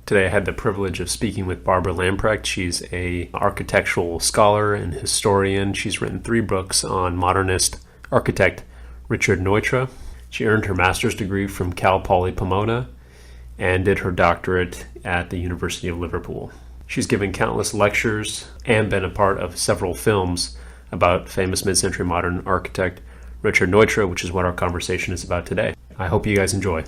Today I had the privilege of speaking with Barbara Lamprecht. She's a architectural scholar and historian. She's written 3 books on modernist architect Richard Neutra. She earned her master's degree from Cal Poly Pomona and did her doctorate at the University of Liverpool. She's given countless lectures and been a part of several films about famous mid-century modern architect Richard Neutra, which is what our conversation is about today. I hope you guys enjoy.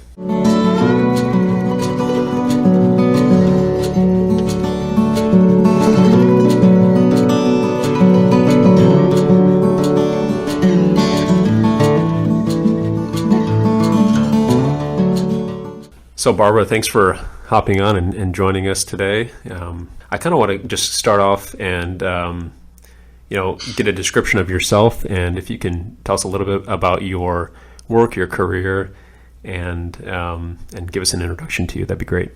So Barbara, thanks for hopping on and joining us today. I kind of want to just start off and get a description of yourself, and if you can tell us a little bit about your work, your career, and give us an introduction to you, that'd be great.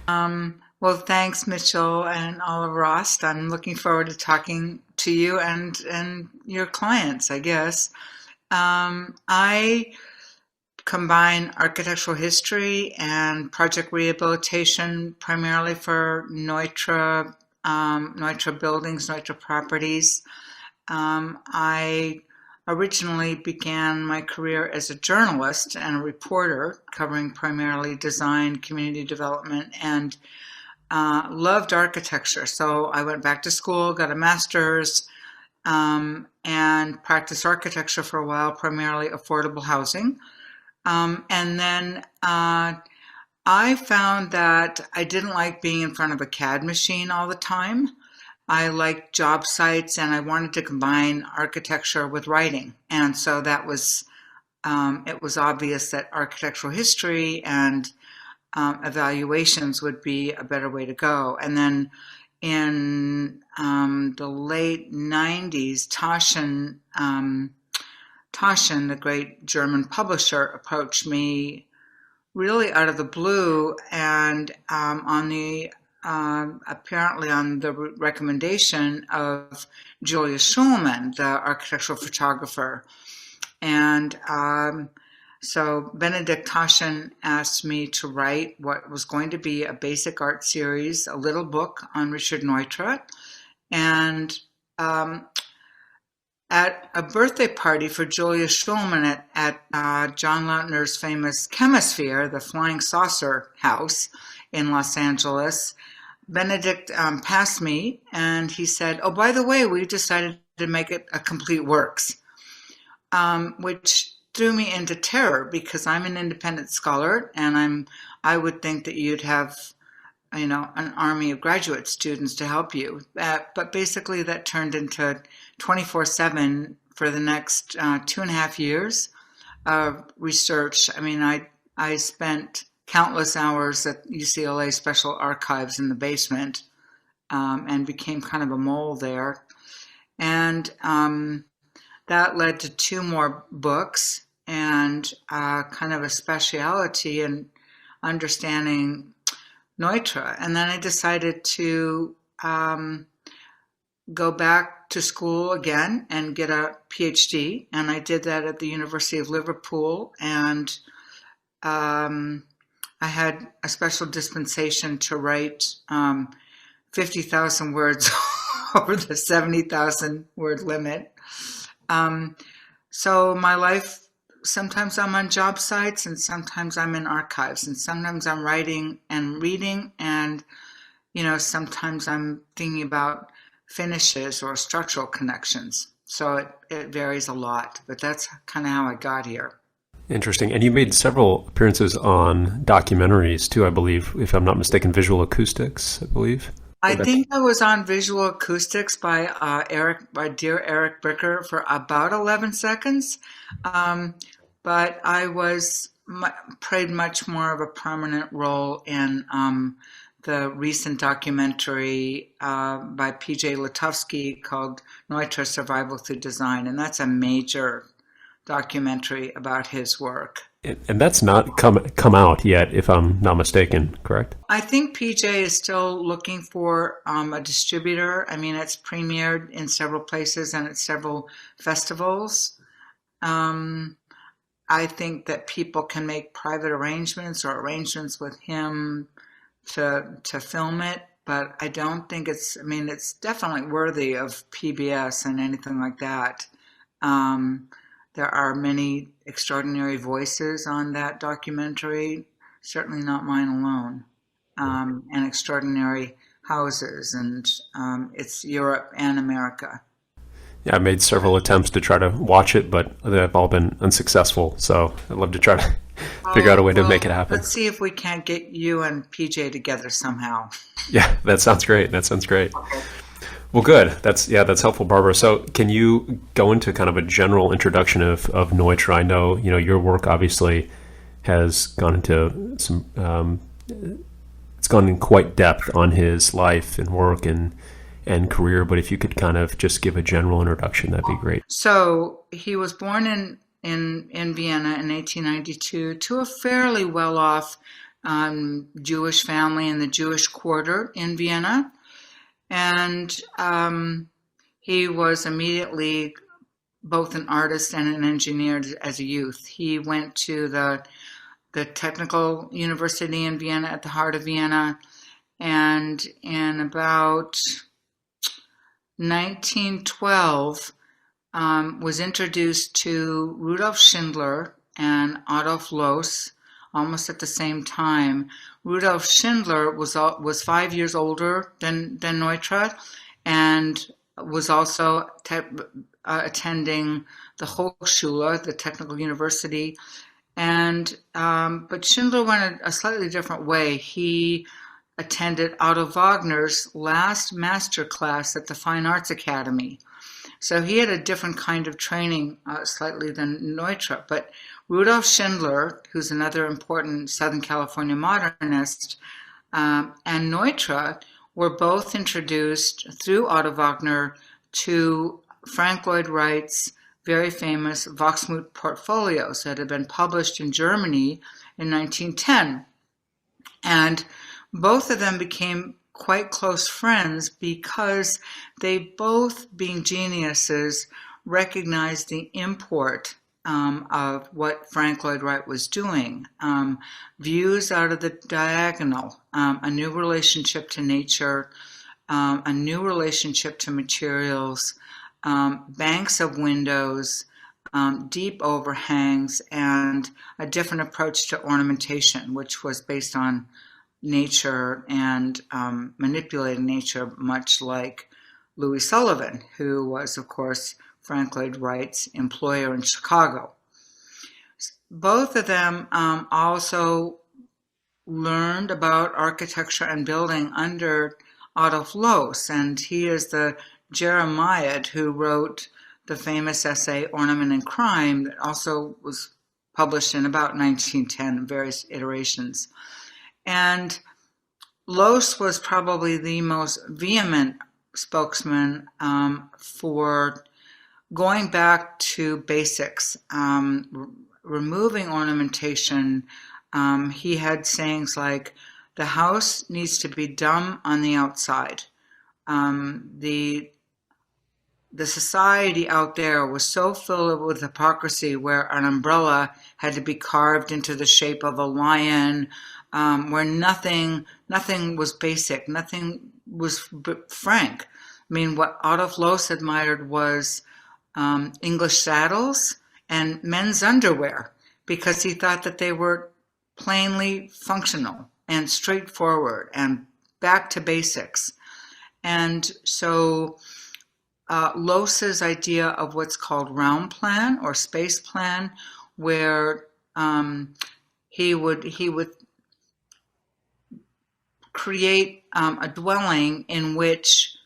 Well, thanks, Mitchell and Oliver Rost. I'm looking forward to talking to you and your clients, I guess. I combine architectural history and project rehabilitation primarily for Neutra buildings, Neutra properties. I originally began my career as a journalist and a reporter covering primarily design, community development, and loved architecture. So I went back to school, got a master's, and practiced architecture for a while, primarily affordable housing. And then I found that I didn't like being in front of a CAD machine all the time. I liked job sites, and I wanted to combine architecture with writing. And so that was, it was obvious that architectural history and evaluations would be a better way to go. And then in the late 90s, Taschen, the great German publisher, approached me really out of the blue, and apparently on the recommendation of Julia Schulman, the architectural photographer. And so Benedict Taschen asked me to write what was going to be a basic art series, a little book on Richard Neutra. And at a birthday party for Julia Schulman at John Lautner's famous Chemisphere, the Flying Saucer House in Los Angeles, Benedict passed me and he said, "Oh, by the way, we decided to make it a complete works," which threw me into terror because I'm an independent scholar, and I would think that you'd have an army of graduate students to help you. But basically that turned into 24/7 for the next 2.5 years of research. I mean, I spent countless hours at UCLA Special Archives in the basement and became kind of a mole there. And that led to 2 more books and kind of a speciality in understanding Neutra. And then I decided to go back to school again and get a PhD. And I did that at the University of Liverpool. And I had a special dispensation to write 50,000 words over the 70,000 word limit. So my life, sometimes I'm on job sites and sometimes I'm in archives and sometimes I'm writing and reading, and sometimes I'm thinking about finishes or structural connections. So it varies a lot, but that's kind of how I got here. Interesting. And you made several appearances on documentaries too, I believe, if I'm not mistaken, Visual Acoustics, I believe. I think I was on Visual Acoustics by dear Eric Bricker for about 11 seconds. But I played much more of a prominent role in the recent documentary by P.J. Lutovsky called Neutra Survival Through Design, and that's a major documentary about his work. And that's not come out yet, if I'm not mistaken, correct? I think PJ is still looking for a distributor. I mean, it's premiered in several places and at several festivals. I think that people can make private arrangements or arrangements with him to film it, but I don't think it's. I mean, it's definitely worthy of PBS and anything like that. Um, there are many extraordinary voices on that documentary, certainly not mine alone, and extraordinary houses, and it's Europe and America. Yeah, I made several attempts to try to watch it, but they've all been unsuccessful. So I'd love to try to figure out a Oh, way to make it well, happen. let's see if we can't get you and PJ together somehow. Yeah, that sounds great. That sounds great. Okay. Well, good. That's helpful, Barbara. So, can you go into kind of a general introduction of Neutra? I know your work obviously has gone into some. It's gone in quite depth on his life and work and career. But if you could kind of just give a general introduction, that'd be great. So he was born in Vienna in 1892 to a fairly well-off Jewish family in the Jewish quarter in Vienna. And he was immediately both an artist and an engineer as a youth. He went to the Technical University in Vienna at the heart of Vienna, and in about 1912 was introduced to Rudolf Schindler and Adolf Loos almost at the same time. Rudolf Schindler was 5 years older than Neutra, and was also attending the Hochschule, the Technical University. And but Schindler went a slightly different way. He attended Otto Wagner's last master class at the Fine Arts Academy. So he had a different kind of training slightly than Neutra. But Rudolf Schindler, who's another important Southern California modernist, and Neutra were both introduced through Otto Wagner to Frank Lloyd Wright's very famous Wachsmuth portfolios that had been published in Germany in 1910. And both of them became quite close friends because they both, being geniuses, recognized the import of what Frank Lloyd Wright was doing. Views out of the diagonal, a new relationship to nature, a new relationship to materials, banks of windows, deep overhangs, and a different approach to ornamentation, which was based on nature and manipulating nature, much like Louis Sullivan, who was, of course, Frank Lloyd Wright's employer in Chicago. Both of them also learned about architecture and building under Adolf Loos, and he is the Jeremiad who wrote the famous essay Ornament and Crime that also was published in about 1910 in various iterations. And Loos was probably the most vehement spokesman for going back to basics, removing ornamentation. He had sayings like, the house needs to be dumb on the outside. The society out there was so filled with hypocrisy, where an umbrella had to be carved into the shape of a lion, where nothing was basic, nothing was frank. I mean, what Adolf Loos admired was English saddles and men's underwear, because he thought that they were plainly functional and straightforward and back to basics. And so Loos's idea of what's called round plan or space plan, where he would create a dwelling in which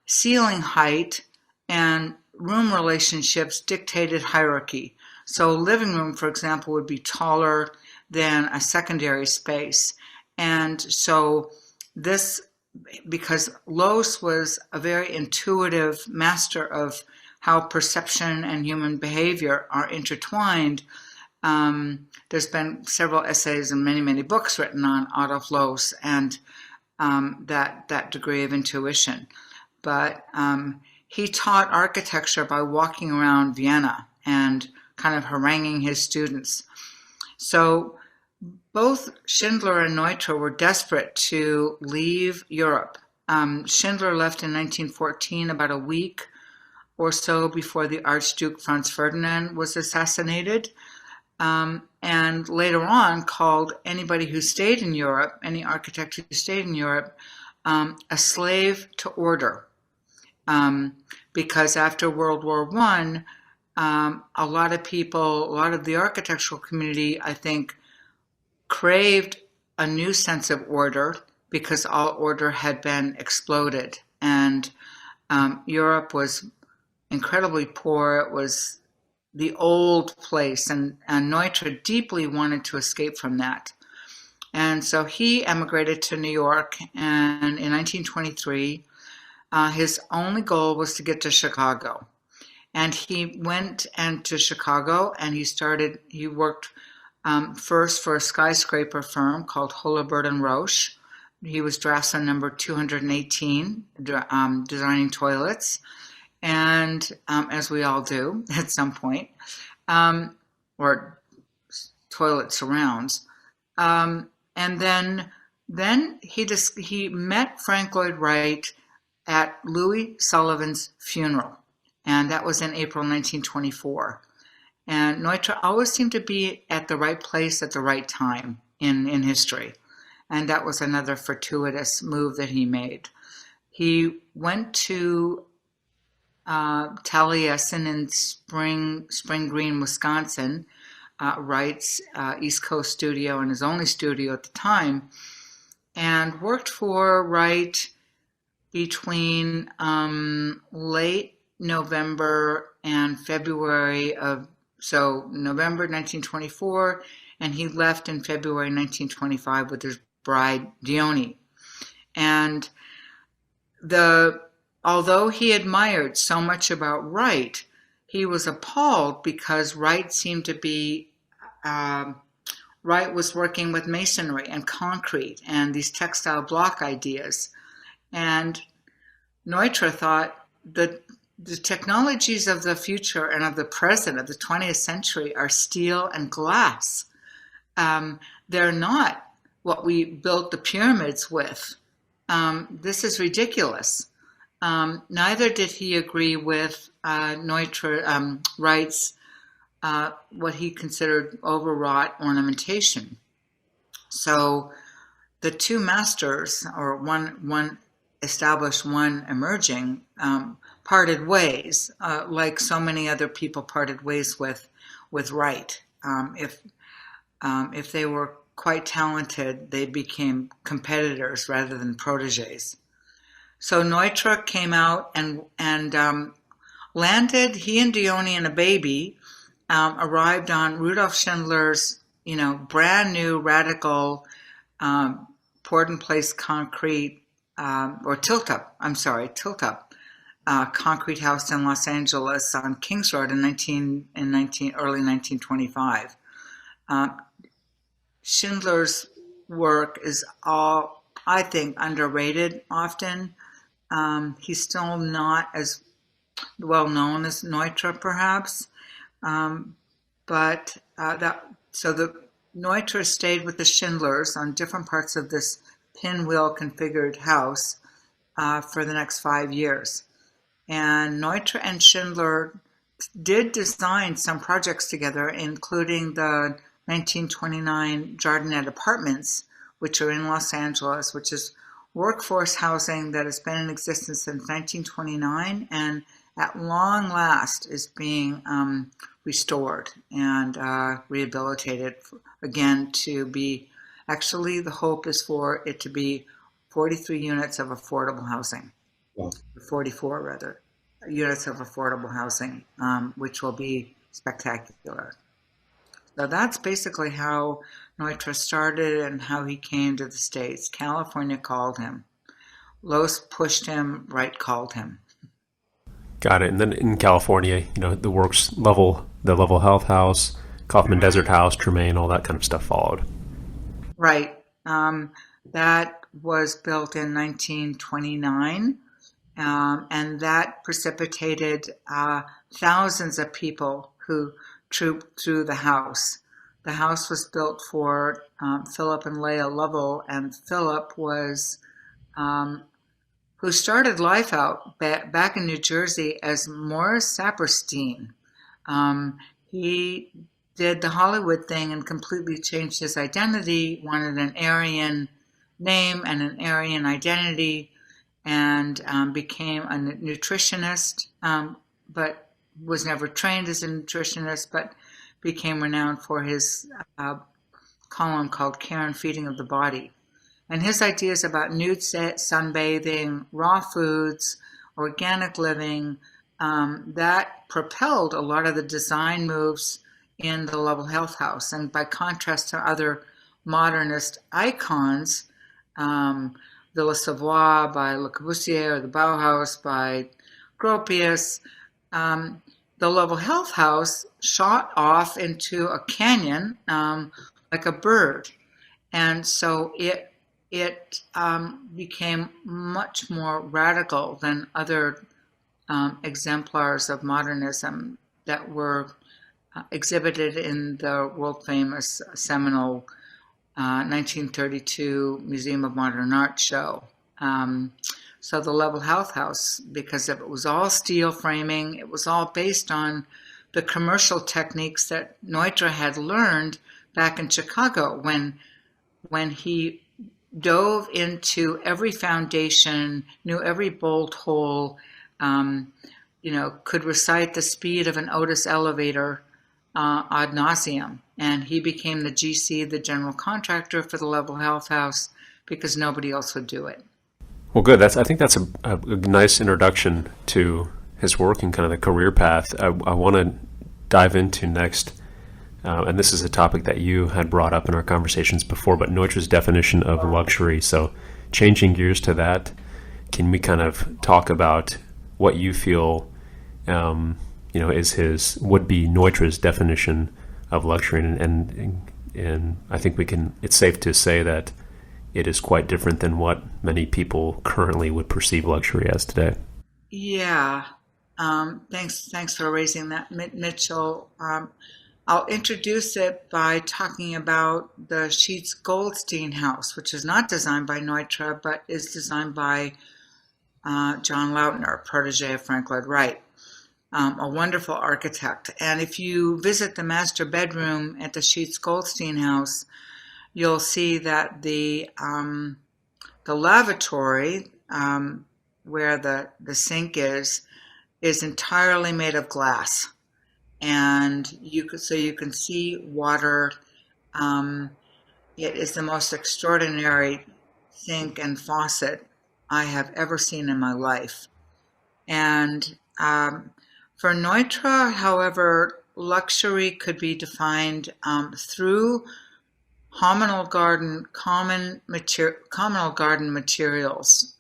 ceiling height and room relationships dictated hierarchy. So living room, for example, would be taller than a secondary space. And so this, because Loos was a very intuitive master of how perception and human behavior are intertwined, there's been several essays and many, many books written on Adolf Loos and that degree of intuition. But he taught architecture by walking around Vienna and kind of haranguing his students. So both Schindler and Neutra were desperate to leave Europe. Schindler left in 1914, about a week or so before the Archduke Franz Ferdinand was assassinated, and later on called anybody who stayed in Europe, any architect who stayed in Europe, a slave to order. Because after World War I, a lot of people, a lot of the architectural community, I think, craved a new sense of order because all order had been exploded. And Europe was incredibly poor. It was the old place, and Neutra deeply wanted to escape from that. And so he emigrated to New York, and in 1923, his only goal was to get to Chicago. And he went to Chicago, and he worked first for a skyscraper firm called Holabird and Roche. He was draftsman number 218, designing toilets, and as we all do at some point, or toilet surrounds. And then he met Frank Lloyd Wright at Louis Sullivan's funeral, and that was in April 1924. And Neutra always seemed to be at the right place at the right time in history, and that was another fortuitous move that he made. He went to Taliesin in Spring Green, Wisconsin, Wright's East Coast studio and his only studio at the time, and worked for Wright between late November and February November 1924, and he left in February 1925 with his bride Dione. And although he admired so much about Wright, he was appalled because Wright seemed to be Wright was working with masonry and concrete and these textile block ideas. And Neutra thought that the technologies of the future and of the present, of the 20th century, are steel and glass. They're not what we built the pyramids with. This is ridiculous. Neither did he agree with Wright's what he considered overwrought ornamentation. So the two masters, or one established, one emerging, parted ways, like so many other people parted ways with Wright. If they were quite talented, they became competitors rather than proteges. So Neutra came out and landed. He and Dione and a baby arrived on Rudolf Schindler's, brand new radical poured-in-place concrete or tilt-up concrete house in Los Angeles on Kings Road in early 1925. Schindler's work is all, I think, underrated often. He's still not as well known as Neutra, perhaps, but the Neutra stayed with the Schindlers on different parts of this pinwheel configured house for the next 5 years. And Neutra and Schindler did design some projects together, including the 1929 Jardinette Apartments, which are in Los Angeles, which is workforce housing that has been in existence since 1929 and at long last is being restored and rehabilitated again to be, actually the hope is for it to be 43 units of affordable housing. Wow. 44 rather, units of affordable housing, which will be spectacular. So that's basically how Neutra started and how he came to the States. California called him. Los pushed him, Wright called him. Got it. And then in California, the works level, the Level Health House, Kaufman Desert House, Tremaine, all that kind of stuff followed. Right. That was built in 1929, and that precipitated thousands of people who trooped through the house. The house was built for Philip and Leah Lovell, and Philip was um, who started life out back in New Jersey as Morris Saperstein. Um, he did the Hollywood thing and completely changed his identity, wanted an Aryan name and an Aryan identity, and became a nutritionist, but was never trained as a nutritionist, but became renowned for his column called Care and Feeding of the Body. And his ideas about nude sunbathing, raw foods, organic living, that propelled a lot of the design moves in the Level Health House. And by contrast to other modernist icons, Villa Savoye by Le Corbusier or the Bauhaus by Gropius, the Level Health House shot off into a canyon like a bird. And so it became much more radical than other exemplars of modernism that were exhibited in the world famous seminal 1932 Museum of Modern Art show. So the Level Health House, because it was all steel framing, it was all based on the commercial techniques that Neutra had learned back in Chicago when he dove into every foundation, knew every bolt hole, could recite the speed of an Otis elevator ad nauseum. And he became the GC, the general contractor for the Level Health House, because nobody else would do it. Well, good. I think that's a nice introduction to his work and kind of the career path. I want to dive into next, and this is a topic that you had brought up in our conversations before, but Neutra's definition of luxury. So changing gears to that, can we kind of talk about what you feel would be Neutra's definition of luxury? And I think it's safe to say that it is quite different than what many people currently would perceive luxury as today. Yeah. Thanks for raising that, Mitchell. I'll introduce it by talking about the Sheets Goldstein house, which is not designed by Neutra, but is designed by John Lautner, protege of Frank Lloyd Wright, a wonderful architect. And if you visit the master bedroom at the Sheets Goldstein house, you'll see that the lavatory, where the sink is entirely made of glass, and you can see water. It is the most extraordinary sink and faucet I have ever seen in my life. And for Neutra, however, luxury could be defined through communal garden materials,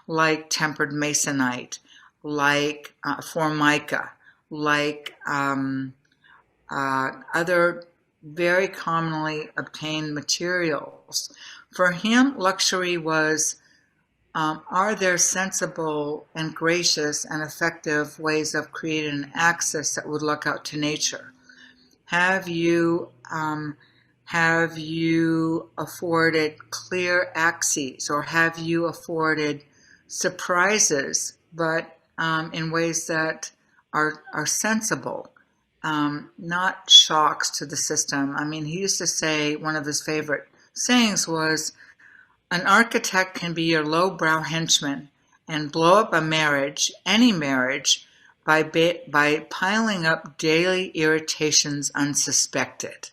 like tempered masonite, like formica, like other very commonly obtained materials. For him, luxury was, are there sensible and gracious and effective ways of creating an axis that would look out to nature? Have you afforded clear axes, or have you afforded surprises, but in ways that are sensible, not shocks to the system? I mean, he used to say, one of his favorite sayings was, an architect can be your lowbrow henchman and blow up a marriage, any marriage, by piling up daily irritations unsuspected.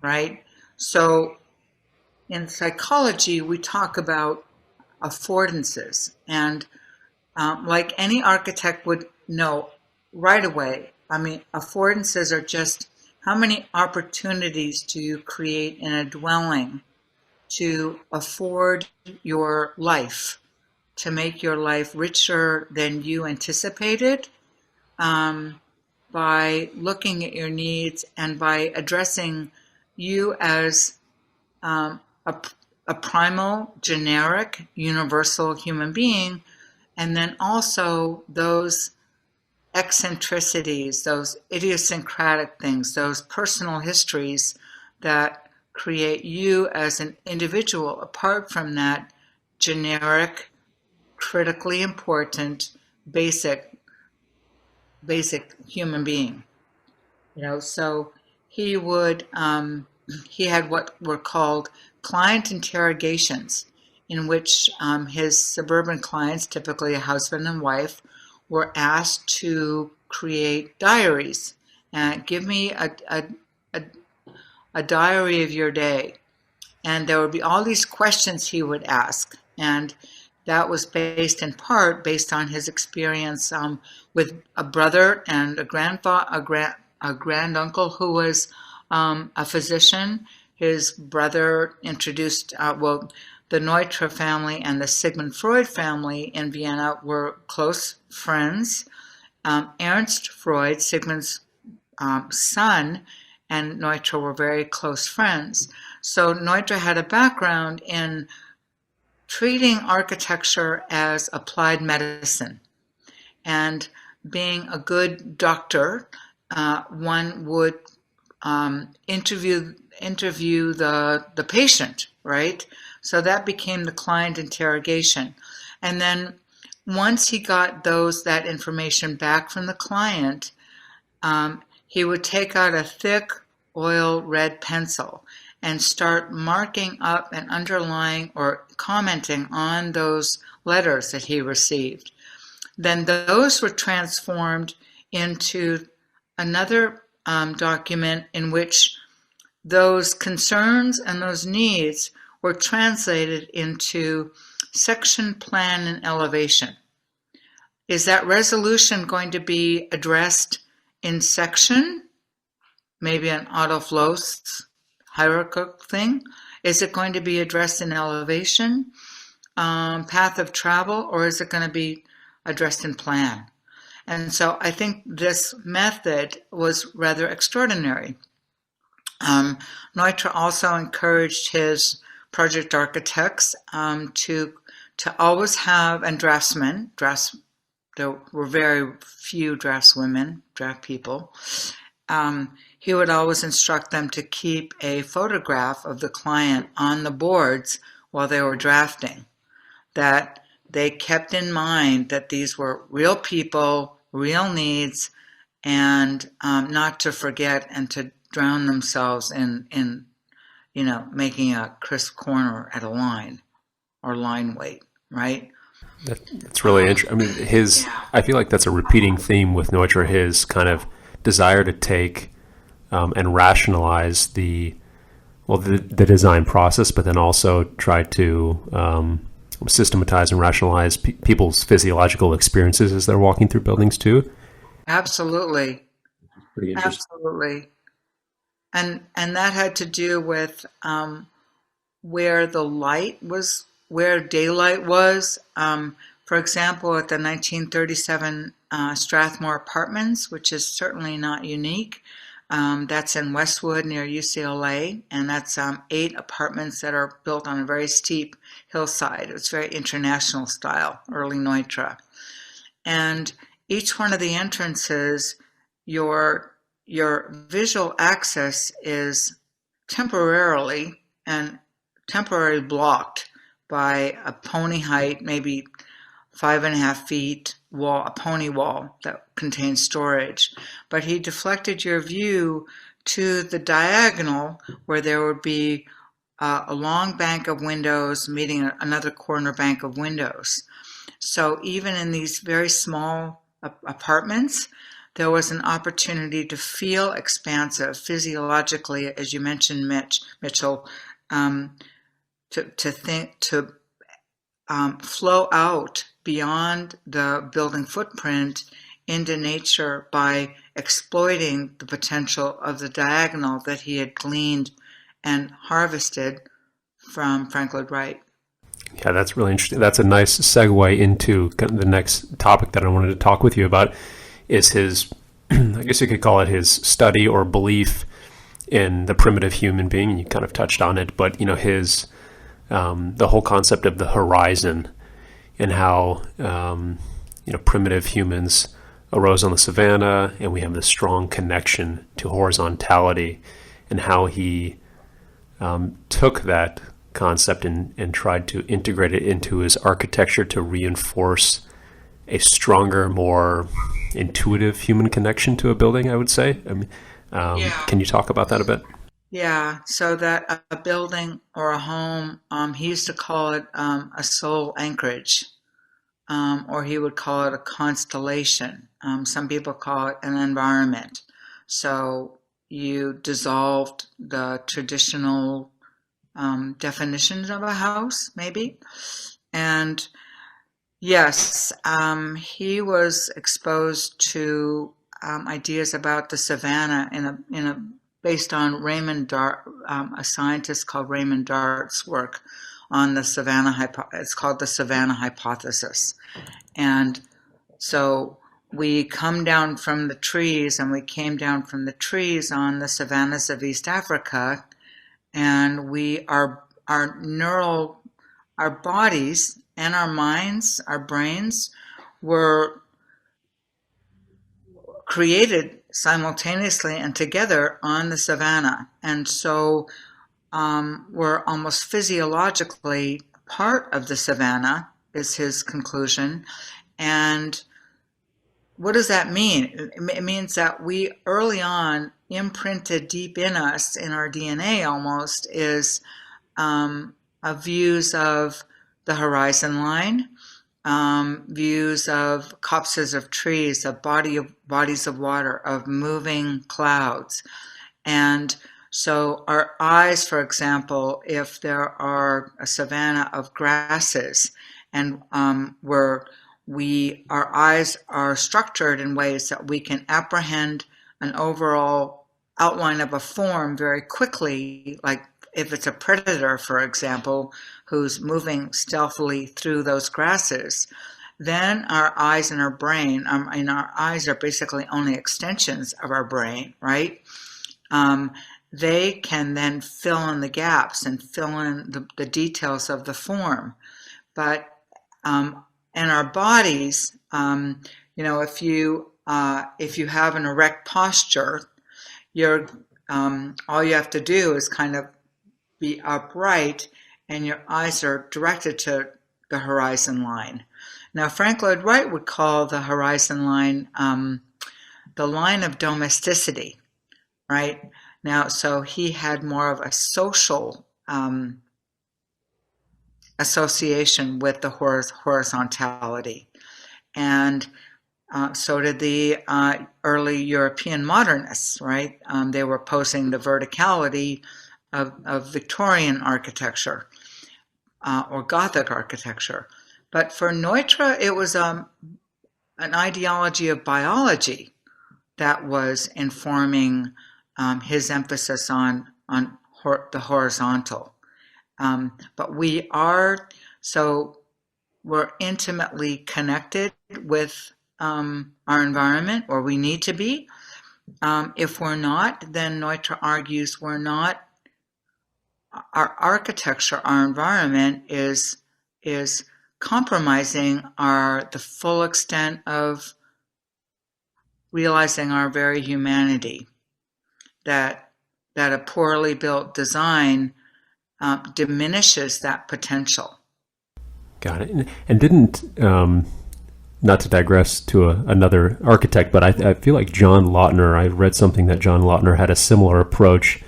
Right? So in psychology, we talk about affordances, and like any architect would know right away, I mean, affordances are just how many opportunities do you create in a dwelling to afford your life, to make your life richer than you anticipated, by looking at your needs and by addressing you as a primal, generic, universal human being, and then also those eccentricities, those idiosyncratic things, those personal histories that create you as an individual apart from that generic, critically important, basic human being. So he would he had what were called client interrogations, in which his suburban clients, typically a husband and wife, were asked to create diaries. Give me a diary of your day. And there would be all these questions he would ask. And that was based in part based on his experience with a brother and a granduncle who was a physician. His brother introduced, the Neutra family and the Sigmund Freud family in Vienna were close friends. Ernst Freud, Sigmund's son, and Neutra were very close friends. So Neutra had a background in treating architecture as applied medicine. And being a good doctor, one would interview the patient, right? So that became the client interrogation. And then once he got that information back from the client, he would take out a thick oil red pencil and start marking up and underlying or commenting on those letters that he received. Then those were transformed into another document in which those concerns and those needs were translated into section, plan, and elevation. Is that resolution going to be addressed in section? Maybe an Otto Floss hierarchical thing? Is it going to be addressed in elevation, path of travel, or is it going to be addressed in plan? And so I think this method was rather extraordinary. Neutra also encouraged his project architects to always have, and draftsmen, there were very few draftswomen, draft people, he would always instruct them to keep a photograph of the client on the boards while they were drafting, that they kept in mind that these were real people, real needs, and not to forget and to drown themselves in making a crisp corner at a line or line weight, right? That's really interesting. I mean, I feel like that's a repeating theme with Neutra, his kind of desire to take and rationalize the design process, but then also try to systematize and rationalize people's physiological experiences as they're walking through buildings too. Absolutely. Pretty interesting. Absolutely. And that had to do with where the light was, where daylight was. For example, at the 1937 Strathmore Apartments, which is certainly not unique. That's in Westwood near UCLA, and that's 8 apartments that are built on a very steep hillside. It's very international style, early Neutra. And each one of the entrances, your visual access is temporarily blocked by a pony height, maybe 5.5 feet wall, a pony wall that contains storage. But he deflected your view to the diagonal where there would be a long bank of windows meeting another corner bank of windows. So even in these very small apartments, there was an opportunity to feel expansive physiologically, as you mentioned, Mitchell, to flow out beyond the building footprint into nature by exploiting the potential of the diagonal that he had gleaned and harvested from Frank Lloyd Wright. Yeah, that's really interesting. That's a nice segue into kind of the next topic that I wanted to talk with you about, is his, I guess you could call it his study or belief in the primitive human being. And you kind of touched on it, but his the whole concept of the horizon and how primitive humans arose on the savannah, and we have this strong connection to horizontality, and how he took that concept and tried to integrate it into his architecture to reinforce a stronger, more intuitive human connection to a building, I would say. I mean, Yeah. can you talk about that a bit? Yeah, so that a building or a home, he used to call it a soul anchorage, or he would call it a constellation. Some people call it an environment. So you dissolved the traditional definitions of a house, maybe. And yes, he was exposed to ideas about the savannah in a based on Raymond Dart, a scientist called Raymond Dart's work on the savannah. It's called the savannah hypothesis, and so we come down from the trees, and we came down from the trees on the savannas of East Africa, and our neural, our bodies and our minds, our brains were created simultaneously and together on the savannah. And so we're almost physiologically part of the savannah, is his conclusion. And what does that mean? It means that we early on imprinted deep in us, in our DNA almost, is views of the horizon line, views of copses of trees, of bodies of water, of moving clouds. And so our eyes, for example, if there are a savanna of grasses, and our eyes are structured in ways that we can apprehend an overall outline of a form very quickly, like if it's a predator, for example, who's moving stealthily through those grasses, then our eyes and our brain, and our eyes are basically only extensions of our brain, right? They can then fill in the gaps and fill in the details of the form. But in our bodies, if you have an erect posture, all you have to do is kind of be upright, and your eyes are directed to the horizon line. Now, Frank Lloyd Wright would call the horizon line the line of domesticity, right? Now, so he had more of a social association with the horizontality. And so did the early European modernists, right? They were opposing the verticality of Victorian architecture or Gothic architecture. But for Neutra, it was an ideology of biology that was informing his emphasis on the horizontal. But we're intimately connected with our environment, or we need to be. If we're not, then Neutra argues our architecture, our environment is compromising the full extent of realizing our very humanity. That a poorly built design diminishes that potential. Got it. And didn't, not to digress to another architect, but I feel like John Lautner, I read something that John Lautner had a similar approach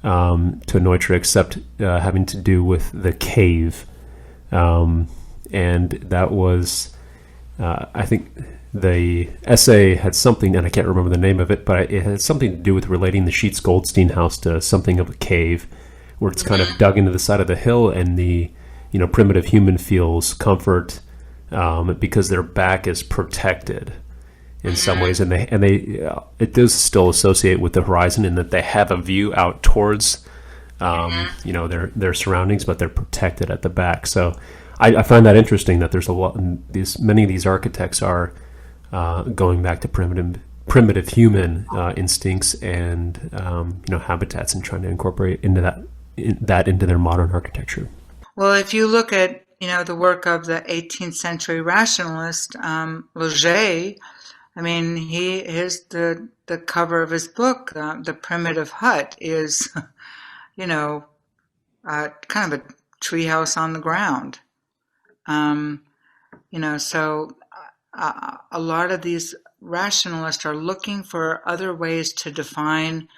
to Neutra, except having to do with the cave. And that was, I think the essay had something, and I can't remember the name of it, but it had something to do with relating the Sheets Goldstein house to something of a cave, where it's kind of dug into the side of the hill, and the primitive human feels comfort because their back is protected in some ways, and it does still associate with the horizon in that they have a view out towards their surroundings, but they're protected at the back. So I find that interesting that there's many of these architects are going back to primitive human instincts and habitats, and trying to incorporate that into their modern architecture. Well, if you look at the work of the 18th century rationalist Leger, I mean, the cover of his book, The Primitive Hut, is, you know, kind of a treehouse on the ground. Um, so a lot of these rationalists are looking for other ways to define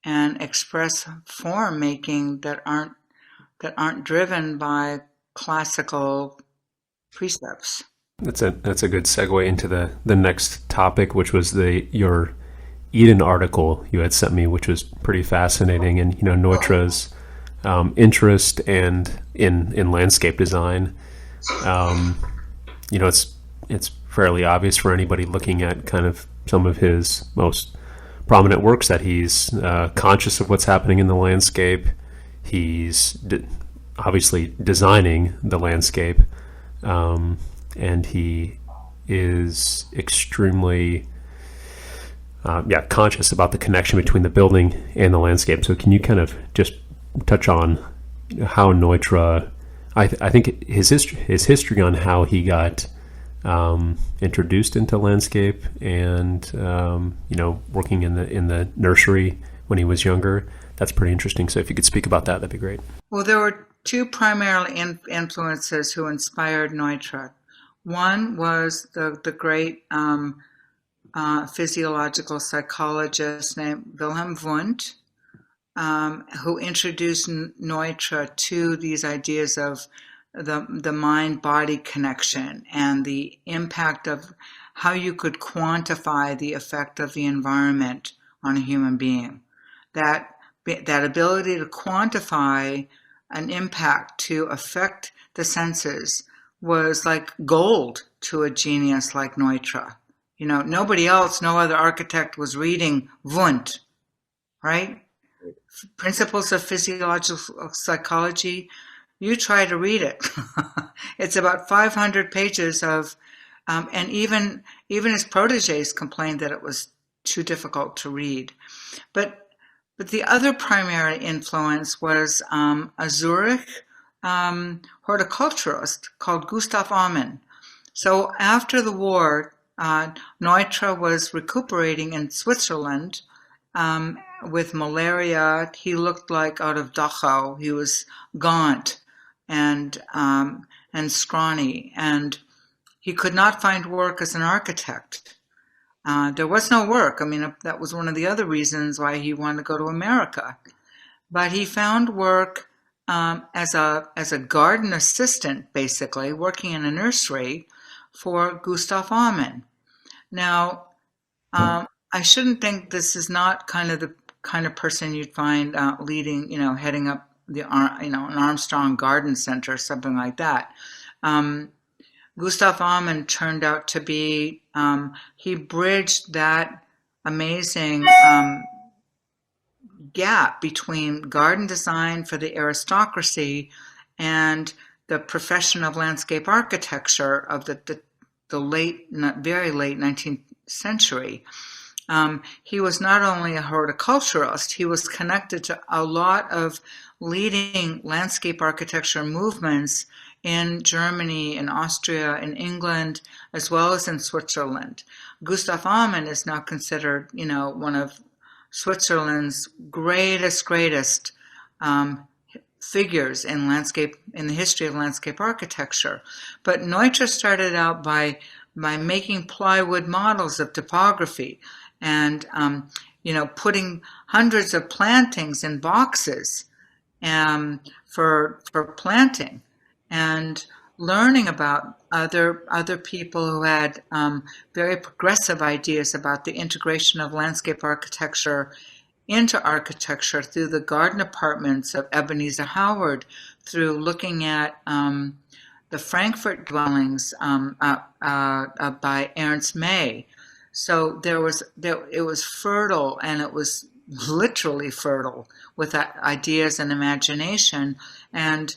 and express form making that aren't driven by classical precepts. That's a good segue into the next topic, which was your Eden article you had sent me, which was pretty fascinating, and Neutra's interest and in landscape design. It's fairly obvious for anybody looking at kind of some of his most prominent works that he's conscious of what's happening in the landscape. He's obviously designing the landscape, and he is extremely conscious about the connection between the building and the landscape. So can you kind of just touch on how Neutra, I think his history on how he got introduced into landscape and working in the nursery when he was younger. That's pretty interesting. So if you could speak about that, that'd be great. Well, there were two primary influences who inspired Neutra. One was the great physiological psychologist named Wilhelm Wundt, who introduced Neutra to these ideas of the mind-body connection and the impact of how you could quantify the effect of the environment on a human being. That ability to quantify an impact to affect the senses was like gold to a genius like Neutra. Nobody else, no other architect was reading Wundt, right? Principles of Physiological Psychology, you try to read it. It's about 500 pages of, and even his proteges complained that it was too difficult to read. But the other primary influence was a Zurich horticulturist called Gustav Amann. So after the war, Neutra was recuperating in Switzerland with malaria. He looked like out of Dachau. He was gaunt and scrawny, and he could not find work as an architect. There was no work. I mean, that was one of the other reasons why he wanted to go to America. But he found work as a garden assistant, basically, working in a nursery for Gustav Amann. Now, I shouldn't think this is not the kind of person you'd find leading, heading up an Armstrong Garden Center, something like that. Gustav Amann turned out to be, he bridged that amazing gap between garden design for the aristocracy and the profession of landscape architecture of the very late 19th century. He was not only a horticulturist, he was connected to a lot of leading landscape architecture movements in Germany, in Austria, in England, as well as in Switzerland. Gustav Amann is now considered, one of Switzerland's greatest figures in the history of landscape architecture. But Neutra started out by making plywood models of topography and putting hundreds of plantings in boxes for planting, and learning about other people who had very progressive ideas about the integration of landscape architecture into architecture through the garden apartments of Ebenezer Howard, through looking at the Frankfurt dwellings by Ernst May. So it was fertile, and it was literally fertile with ideas and imagination. And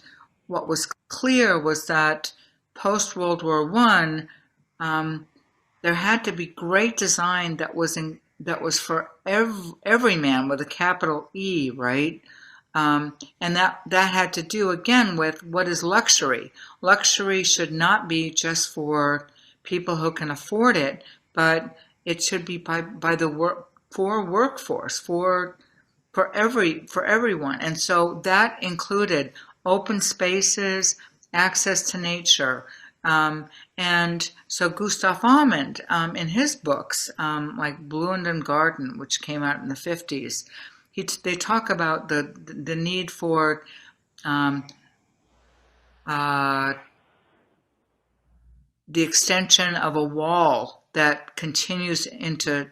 what was clear was that post-World War I, there had to be great design that was for every man with a capital E, right? And that had to do, again, with what is luxury. Luxury should not be just for people who can afford it, but It should be by the work for workforce for everyone. And so that included open spaces, access to nature. And so Gustav Almond, in his books, like Blue Garden, which came out in the 50s, they talk about the need for um, uh, the extension of a wall that continues to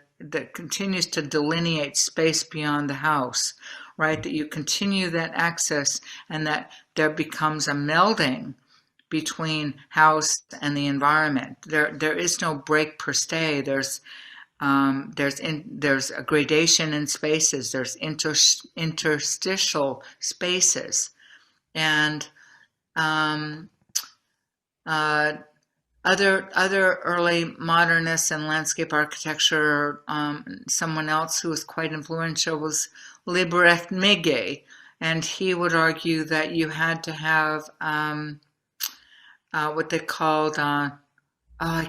delineate space beyond the house, right? That you continue that access and that there becomes a melding between house and the environment. There is no break per se. There's a gradation in spaces. There's interstitial spaces, and uh, other early modernists and landscape architecture. Someone else who was quite influential was Liebrecht Mege, and he would argue that you had to have what they called, I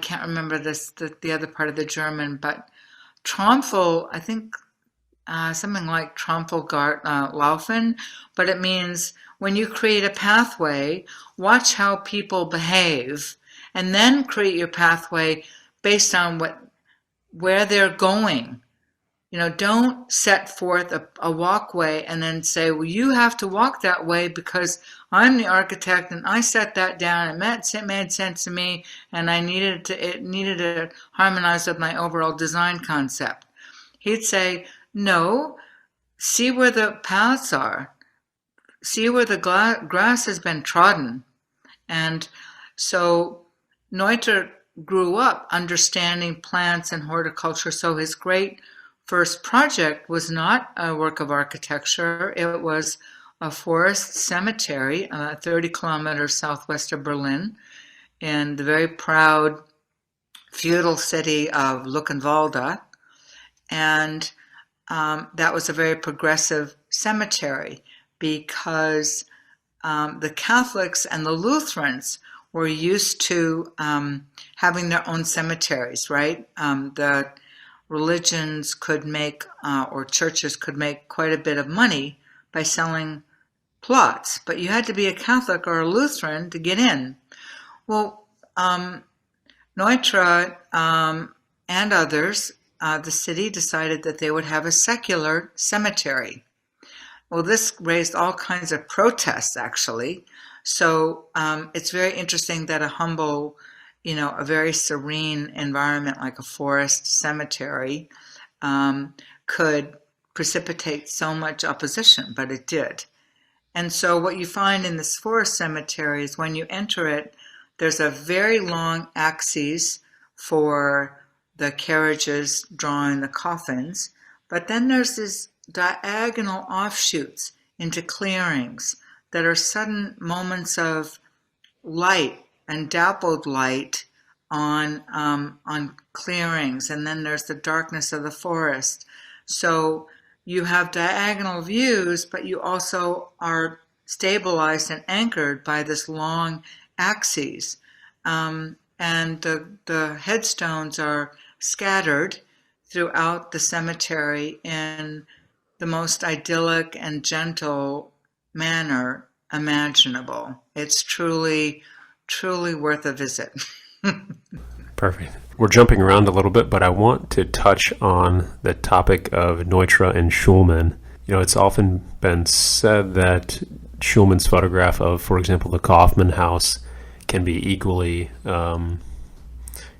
can't remember the other part of the German, but Traumful, I think something like Trampelgarten, but it means when you create a pathway, watch how people behave, and then create your pathway based on where they're going. Don't set forth a walkway and then say, well, you have to walk that way because I'm the architect and I set that down and it made sense to me and it needed to harmonize with my overall design concept. He'd say, no, see where the paths are. See where the grass has been trodden. And so Neutra grew up understanding plants and horticulture, so his great first project was not a work of architecture. It was a forest cemetery 30 kilometers southwest of Berlin in the very proud feudal city of Luckenwalde. And that was a very progressive cemetery because the Catholics and the Lutherans were used to having their own cemeteries, right? The religions could make, or churches could make quite a bit of money by selling plots, but you had to be a Catholic or a Lutheran to get in. Well, Neutra and others, the city decided that they would have a secular cemetery. Well, this raised all kinds of protests, actually. So it's very interesting that a humble, a very serene environment like a forest cemetery could precipitate so much opposition, but it did. And so what you find in this forest cemetery is when you enter it, there's a very long axis for the carriages drawing the coffins, but then there's these diagonal offshoots into clearings that are sudden moments of light and dappled light on clearings, and then there's the darkness of the forest. So you have diagonal views, but you also are stabilized and anchored by this long axis. And the headstones are scattered throughout the cemetery in the most idyllic and gentle manner imaginable. It's truly worth a visit. Perfect. We're jumping around a little bit, but I want to touch on the topic of Neutra and Schulman. It's often been said that Schulman's photograph of, for example, the Kaufmann House can be equally,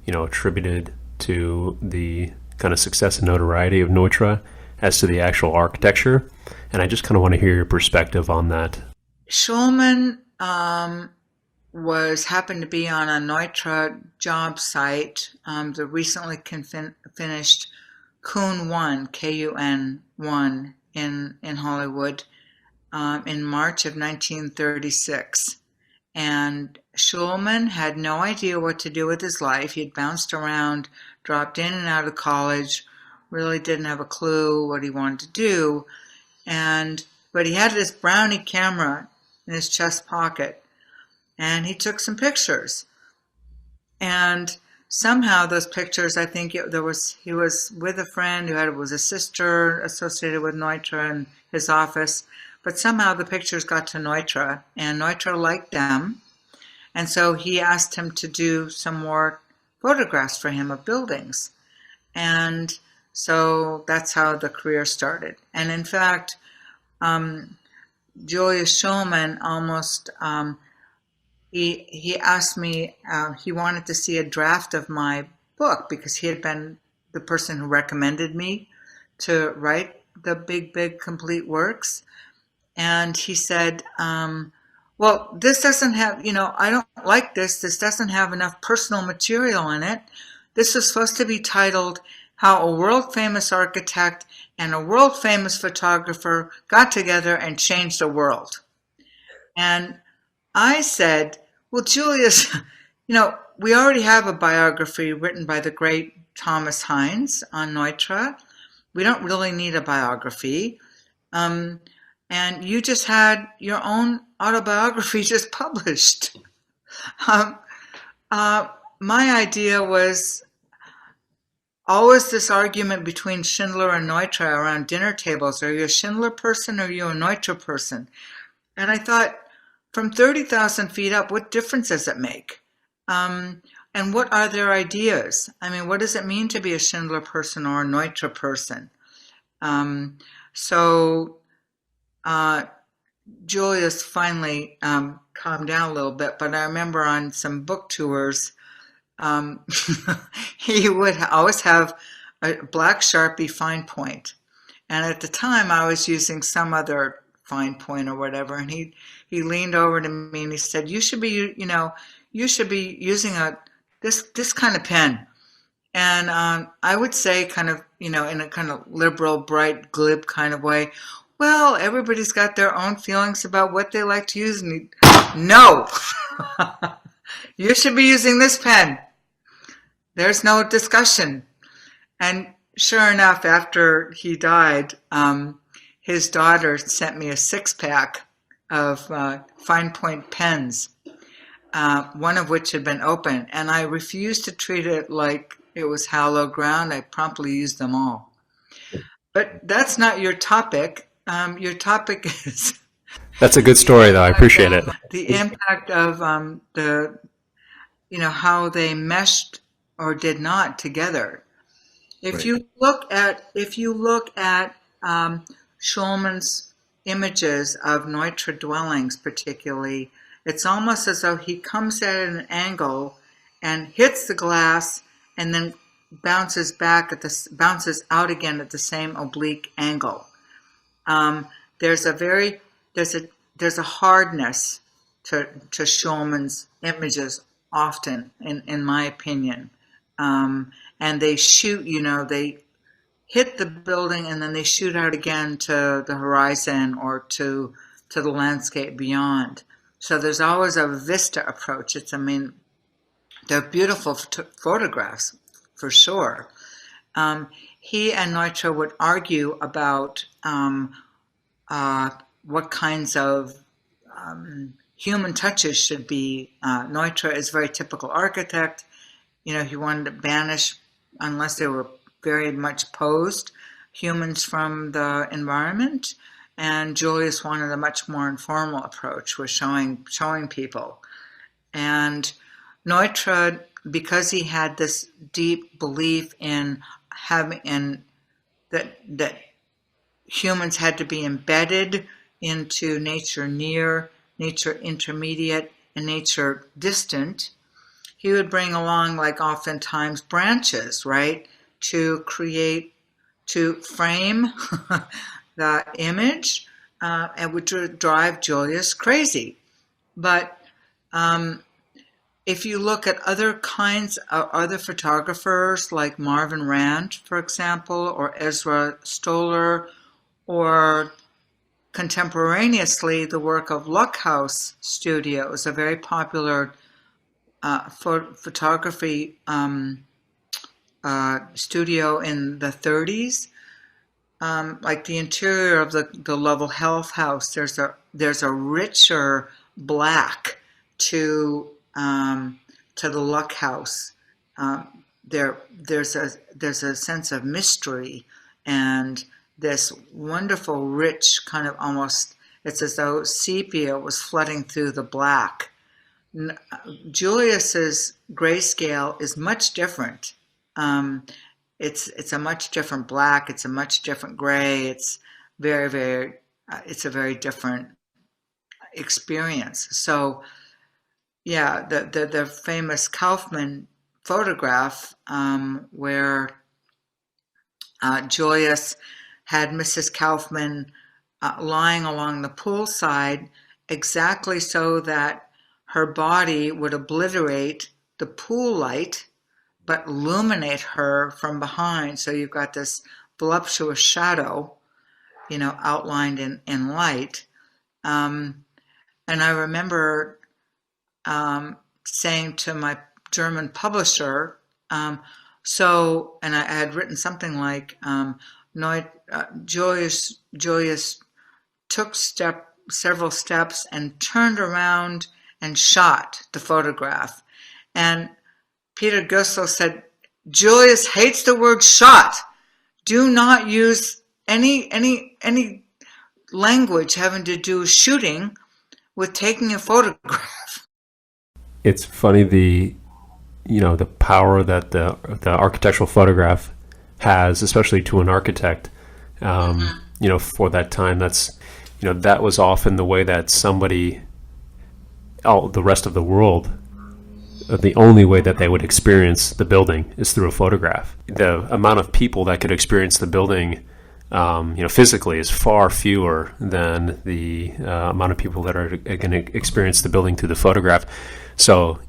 attributed to the kind of success and notoriety of Neutra as to the actual architecture. And I just kind of want to hear your perspective on that. Schulman happened to be on a Neutra job site, the recently finished Kun 1, Kun 1 in Hollywood in March of 1936. And Schulman had no idea what to do with his life. He'd bounced around, dropped in and out of college, really didn't have a clue what he wanted to do. But he had this Brownie camera in his chest pocket, and he took some pictures. And somehow those pictures, I think he was with a friend was a sister associated with Neutra in his office, but somehow the pictures got to Neutra, and Neutra liked them, and so he asked him to do some more photographs for him of buildings, and so that's how the career started. And in fact, Julius Shulman almost he asked me, he wanted to see a draft of my book because he had been the person who recommended me to write the big complete works. And he said, well, this doesn't have, I don't like this. This doesn't have enough personal material in it. This is supposed to be titled How a World Famous Architect and a World Famous Photographer Got Together and Changed the World. And I said, well, Julius, we already have a biography written by the great Thomas Hines on Neutra. We don't really need a biography. And you just had your own autobiography just published. My idea was always this argument between Schindler and Neutra around dinner tables. Are you a Schindler person or are you a Neutra person? And I thought, from 30,000 feet up, what difference does it make? And what are their ideas? I mean, what does it mean to be a Schindler person or a Neutra person? So Julius finally calmed down a little bit, but I remember on some book tours, he would always have a black Sharpie fine point. And at the time, I was using some other fine point or whatever, and he leaned over to me and he said, you should be using this kind of pen. And I would say kind of, in a kind of liberal, bright, glib kind of way, well, everybody's got their own feelings about what they like to use. And no, you should be using this pen. There's no discussion. And sure enough, after he died, his daughter sent me a 6-pack of fine point pens, one of which had been open, and I refused to treat it like it was hallowed ground. I promptly used them all. But that's not your topic. Your topic is... That's a good story, though. I appreciate it. The impact of how they meshed or did not together. If you look at Schulman's images of Neutra dwellings, particularly, it's almost as though he comes at an angle and hits the glass, and then bounces out again at the same oblique angle. There's a hardness to Schulman's images often, in my opinion, and they shoot. They hit the building and then they shoot out again to the horizon or to the landscape beyond. So there's always a vista approach. They're beautiful photographs, for sure. He and Neutra would argue about what kinds of human touches should be. Neutra is a very typical architect. He wanted to banish, unless they were very much posed, humans from the environment. And Julius wanted a much more informal approach with showing people. And Neutra, because he had this deep belief in that humans had to be embedded into nature near, nature intermediate, and nature distant, he would bring along, like oftentimes, branches, right, to frame the image, and would drive Julius crazy. But if you look at other photographers like Marvin Rand, for example, or Ezra Stoller, or contemporaneously the work of Luckhouse Studios, a very popular photography studio in the 30s, like the interior of the Lovell Health House, there's a richer black to the Luckhouse there's a sense of mystery and this wonderful, rich kind of almost. It's as though sepia was flooding through the black. Julius's grayscale is much different. It's a much different black. It's a much different gray. It's very. It's a very different experience. So, yeah, the famous Kaufman photograph where Julius had Mrs. Kaufman lying along the poolside exactly so that her body would obliterate the pool light but illuminate her from behind. So you've got this voluptuous shadow, outlined in light. And I remember saying to my German publisher, and I had written something like, Julius took several steps and turned around and shot the photograph. And Peter Gussel said, Julius hates the word shot. Do not use any language having to do with shooting with taking a photograph. It's funny the power that the architectural photograph has, especially to an architect. For that time, that was often the way that the rest of the world, the only way that they would experience the building is through a photograph. The amount of people that could experience the building, physically is far fewer than the amount of people that are going to experience the building through the photograph. So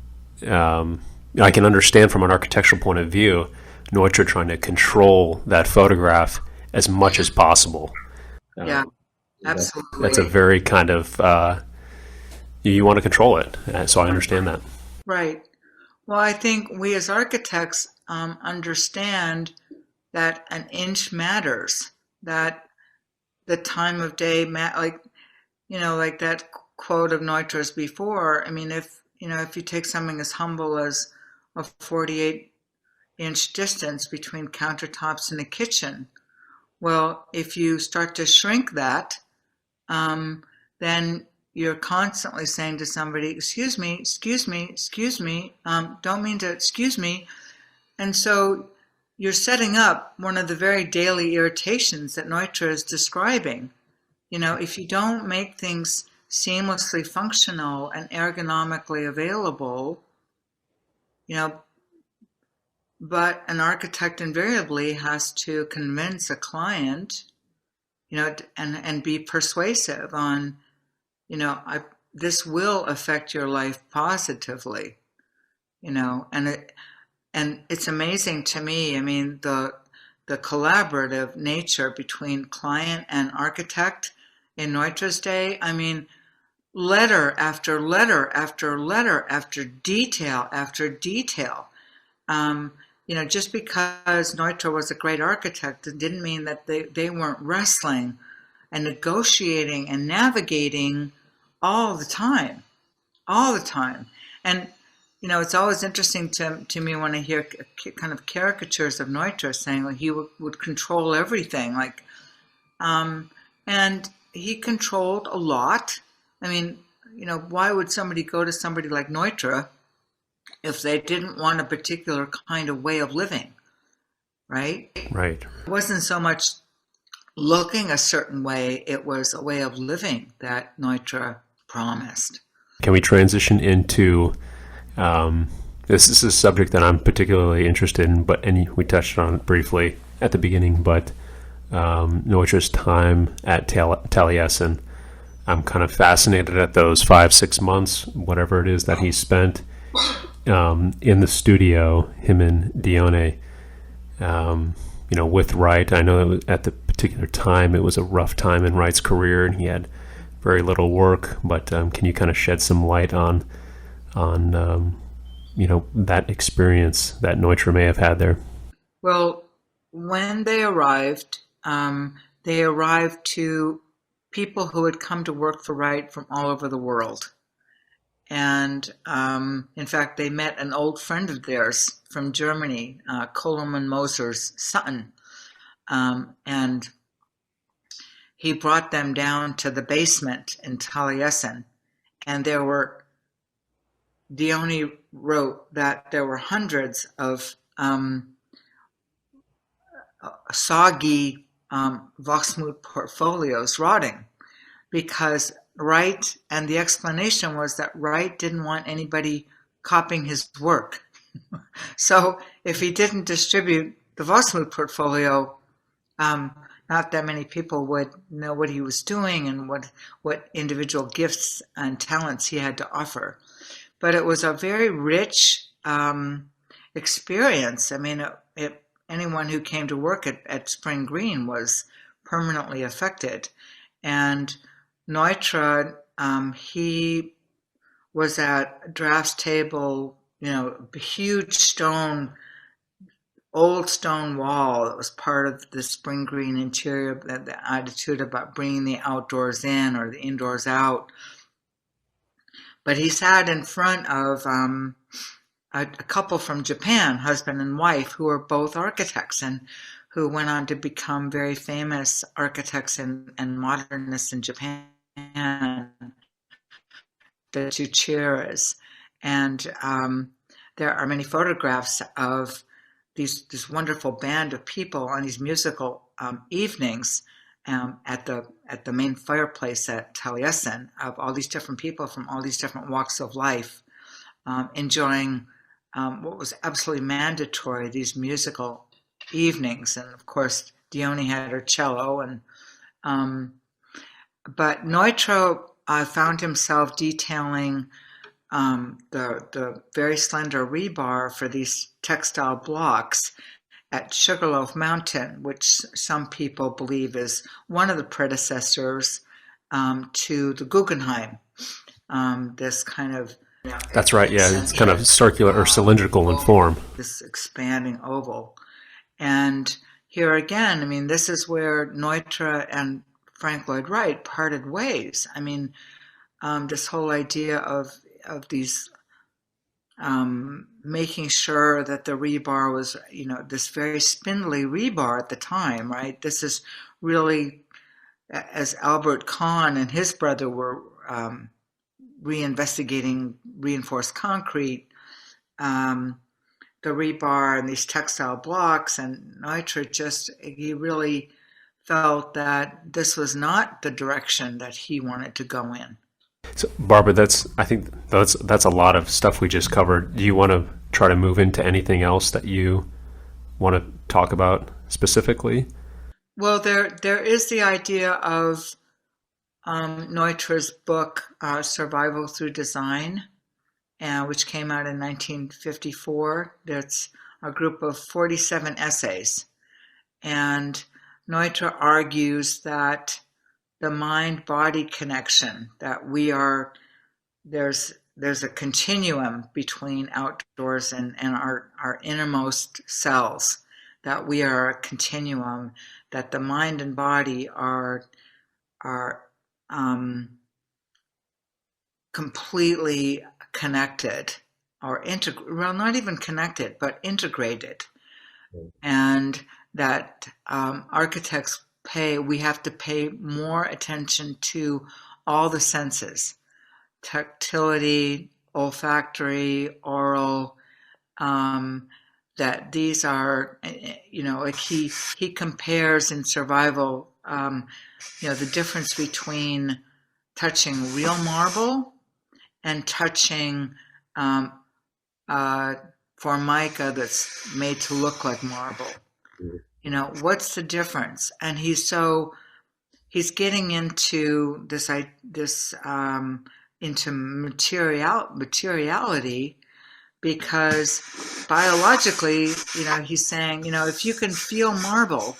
I can understand from an architectural point of view, Neutra trying to control that photograph as much as possible. Yeah, absolutely. That's a very kind of, you want to control it. So I understand that. Right. Well, I think we as architects understand that an inch matters, that the time of day, like that quote of Neutra's before. I mean, if you take something as humble as a 48-inch distance between countertops in a kitchen, well, if you start to shrink that, then you're constantly saying to somebody, excuse me, don't mean to, excuse me. And so you're setting up one of the very daily irritations that Neutra is describing. If you don't make things seamlessly functional and ergonomically available, but an architect invariably has to convince a client, and be persuasive on, this will affect your life positively, and it's amazing to me. I mean, the collaborative nature between client and architect in Neutra's day. I mean, letter after letter after letter after detail after detail. Just because Neutra was a great architect, it didn't mean that they weren't wrestling and negotiating and navigating all the time. And, it's always interesting to me when I hear kind of caricatures of Neutra saying like he would control everything. And he controlled a lot. I mean, why would somebody go to somebody like Neutra if they didn't want a particular kind of way of living, right? Right. It wasn't so much looking a certain way, it was a way of living that Neutra promised. Can we transition into, this is a subject that I'm particularly interested in, and we touched on it briefly at the beginning, but Neutra's time at Taliesin. I'm kind of fascinated at those 5-6 months, whatever it is that he spent in the studio, him and Dione, with Wright. I know that at the particular time it was a rough time in Wright's career, and he had very little work. But can you kind of shed some light on that experience that Neutra may have had there? Well, when they arrived to people who had come to work for Wright from all over the world. And in fact, they met an old friend of theirs from Germany, Coleman Moser's son. And he brought them down to the basement in Taliesin. And Dione wrote that there were hundreds of soggy Wachsmuth portfolios rotting because Wright, and the explanation was that Wright didn't want anybody copying his work. So if he didn't distribute the Wachsmuth portfolio, not that many people would know what he was doing and what individual gifts and talents he had to offer. But it was a very rich experience. I mean, anyone who came to work at Spring Green was permanently affected. And Neutra, he was at draft's table, huge old stone wall that was part of the Spring Green interior, the attitude about bringing the outdoors in or the indoors out. But he sat in front of a couple from Japan, husband and wife, who were both architects and who went on to become very famous architects and modernists in Japan, the Chuchiras. And there are many photographs of this wonderful band of people on these musical evenings at the main fireplace at Taliesin, of all these different people from all these different walks of life, enjoying what was absolutely mandatory, these musical evenings. And of course, Dione had her cello, but Neutra found himself detailing the very slender rebar for these textile blocks at Sugarloaf Mountain, which some people believe is one of the predecessors to the Guggenheim. This kind of That's right, yeah. It's kind of circular or cylindrical in form. This expanding oval. And here again, I mean, this is where Neutra and Frank Lloyd Wright parted ways. I mean, this whole idea of these making sure that the rebar was, this very spindly rebar at the time, right? This is really, as Albert Kahn and his brother were reinvestigating reinforced concrete, the rebar and these textile blocks, and Neutra he really felt that this was not the direction that he wanted to go in. So, Barbara, I think that's a lot of stuff we just covered. Do you want to try to move into anything else that you want to talk about specifically? Well, there is the idea of Neutra's book, Survival Through Design, which came out in 1954. That's a group of 47 essays. And Neutra argues that the mind-body connection, that there's a continuum between outdoors and our innermost selves, that we are a continuum, that the mind and body are completely connected, or not even connected, but integrated. And that architects we have to pay more attention to all the senses, tactility, olfactory, oral, that these are, like he compares in Survival, the difference between touching real marble and touching formica that's made to look like marble. What's the difference? And he's getting into into materiality, because biologically, he's saying, if you can feel marble,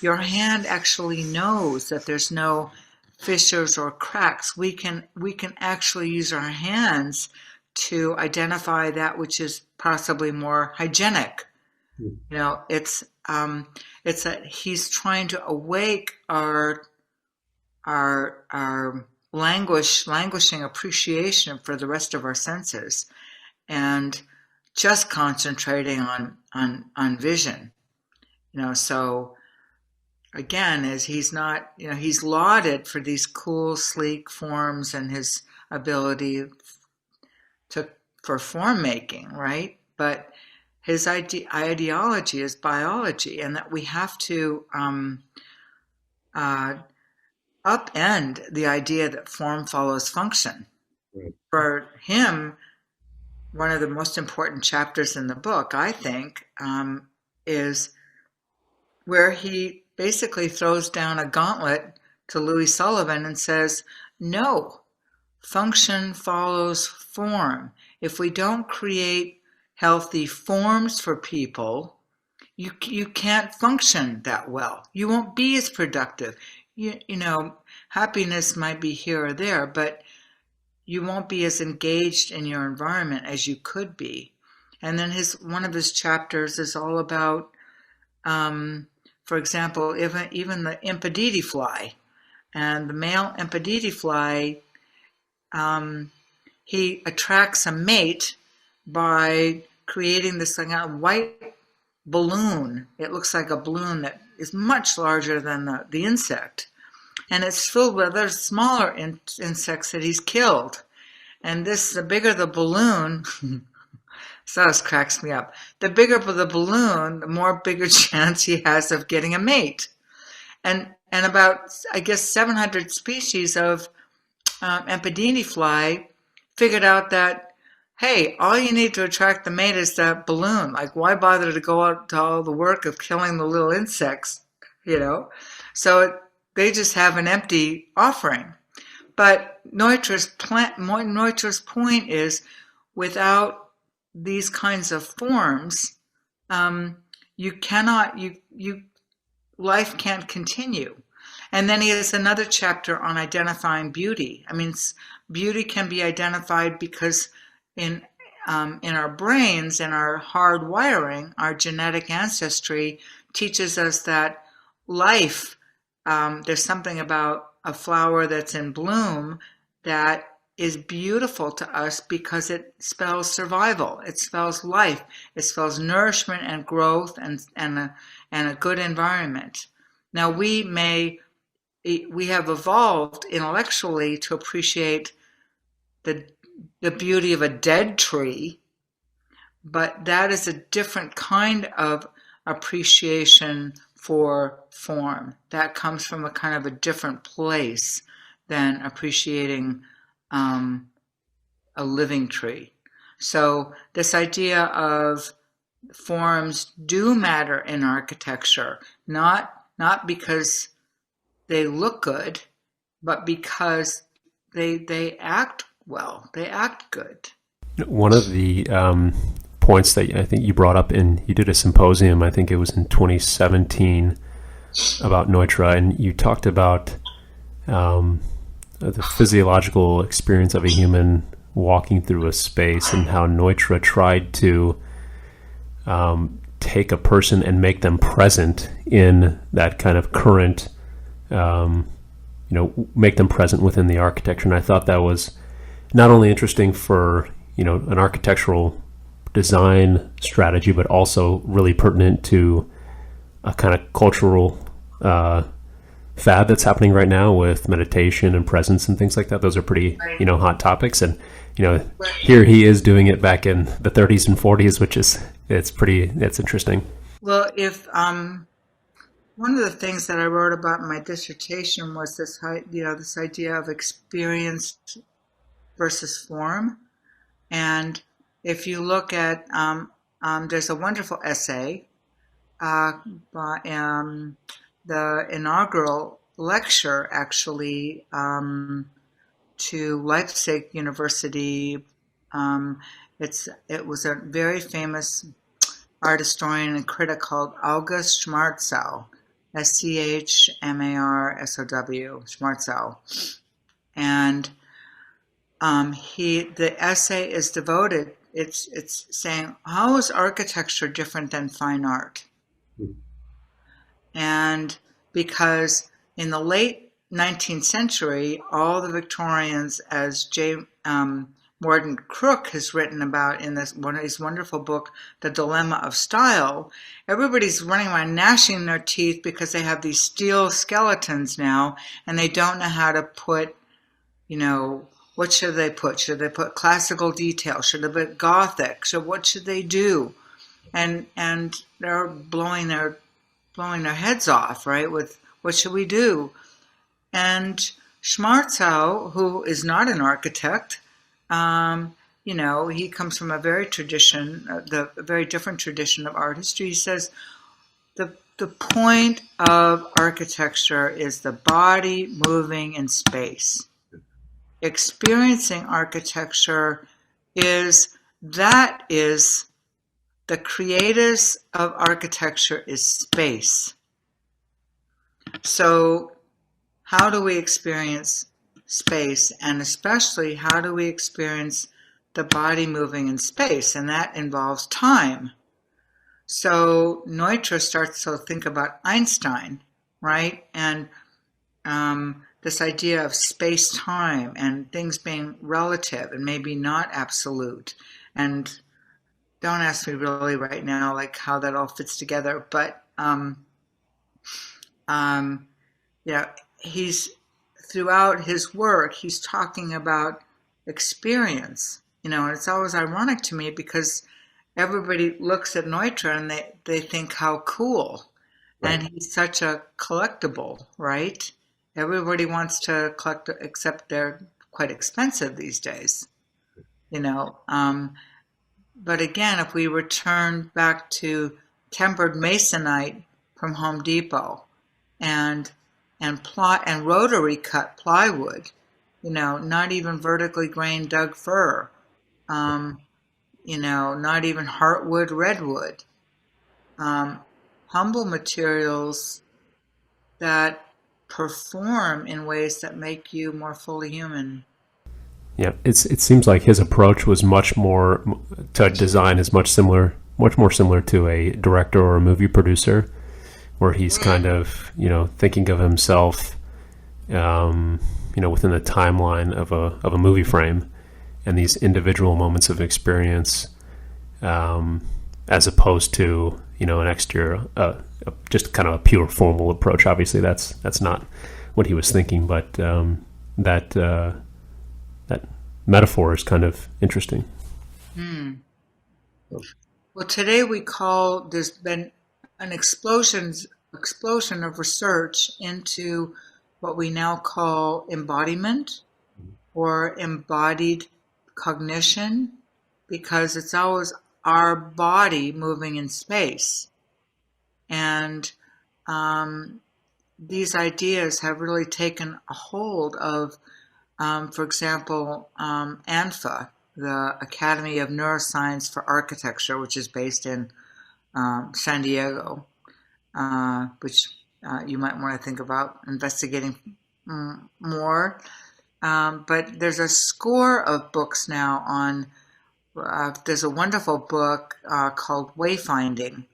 your hand actually knows that there's no fissures or cracks. We can actually use our hands to identify that which is possibly more hygienic. It's that he's trying to awake our languishing appreciation for the rest of our senses, and just concentrating on vision. So again, as he's not, he's lauded for these cool, sleek forms and his ability to for form making, right? But his ideology is biology, and that we have to upend the idea that form follows function. Right. For him, one of the most important chapters in the book, I think, is where he basically throws down a gauntlet to Louis Sullivan and says, no, function follows form. If we don't create healthy forms for people, you can't function that well. You won't be as productive. Happiness might be here or there, but you won't be as engaged in your environment as you could be. And then one of his chapters is all about, for example, even the Impediti fly. And the male Impediti fly, he attracts a mate by creating this white balloon. It looks like a balloon that is much larger than the insect. And it's filled with other smaller insects that he's killed. And the bigger the balloon, so this cracks me up. The bigger the balloon, the more bigger chance he has of getting a mate. And about, I guess, 700 species of Impediti fly figured out that, hey, all you need to attract the mate is that balloon. Like, why bother to go out to all the work of killing the little insects, So they just have an empty offering. But Neutra's point is, without these kinds of forms, life can't continue. And then he has another chapter on identifying beauty. I mean, beauty can be identified because in our brains, in our hard wiring, our genetic ancestry teaches us that life, there's something about a flower that's in bloom that is beautiful to us because it spells survival. It spells life. It spells nourishment and growth and a good environment. Now we have evolved intellectually to appreciate the beauty of a dead tree, but that is a different kind of appreciation for form. That comes from a kind of a different place than appreciating a living tree. So this idea of forms do matter in architecture, not because they look good, but because they act well, they act good. One of the points that I think you brought up you did a symposium, I think it was in 2017, about Neutra, and you talked about the physiological experience of a human walking through a space and how Neutra tried to take a person and make them present in that kind of current, make them present within the architecture. And I thought that was not only interesting for, an architectural design strategy, but also really pertinent to a kind of cultural fad that's happening right now with meditation and presence and things like that. Those are pretty, hot topics. And, here he is doing it back in the 30s and 40s, which is, it's interesting. Well, if one of the things that I wrote about in my dissertation was this idea of experience versus form. And if you look at, there's a wonderful essay by the inaugural lecture, actually, to Leipzig University. It was a very famous art historian and critic called August Schmarzow, Schmarzow, Schmarzow. And the essay is devoted, it's saying, how is architecture different than fine art? And because in the late 19th century, all the Victorians, as Morden Crook has written about in this one of his wonderful book, The Dilemma of Style, everybody's running around gnashing their teeth because they have these steel skeletons now, and they don't know how to put, what should they put? Should they put classical detail? Should they put Gothic? What should they do? And they're blowing their heads off, right? With what should we do? And Schmarzow, who is not an architect, he comes from a very different tradition of art history. He says the point of architecture is the body moving in space. Experiencing architecture is the creators of architecture is space. So how do we experience space, and especially how do we experience the body moving in space? And that involves time. So Neutra starts to think about Einstein, right? And this idea of space-time and things being relative and maybe not absolute. And don't ask me really right now, like how that all fits together. But he's throughout his work, he's talking about experience. And it's always ironic to me because everybody looks at Neutra and they think how cool, right. And he's such a collectible, right? Everybody wants to collect, except they're quite expensive these days, But again, if we return back to tempered masonite from Home Depot and rotary cut plywood, not even vertically grained Doug fir, not even heartwood redwood, humble materials that perform in ways that make you more fully human. Yeah, it seems like his approach was much more to design is much more similar to a director or a movie producer, where he's kind of thinking of himself, within the timeline of a movie frame, and these individual moments of experience, as opposed to an exterior, just kind of a pure formal approach. Obviously, that's not what he was thinking, but that metaphor is kind of interesting. Well, today there's been an explosion of research into what we now call embodiment or embodied cognition, because it's always our body moving in space. And these ideas have really taken a hold of, for example, ANFA, the Academy of Neuroscience for Architecture, which is based in San Diego, which you might want to think about investigating more. But there's a score of books now on, there's a wonderful book called Wayfinding.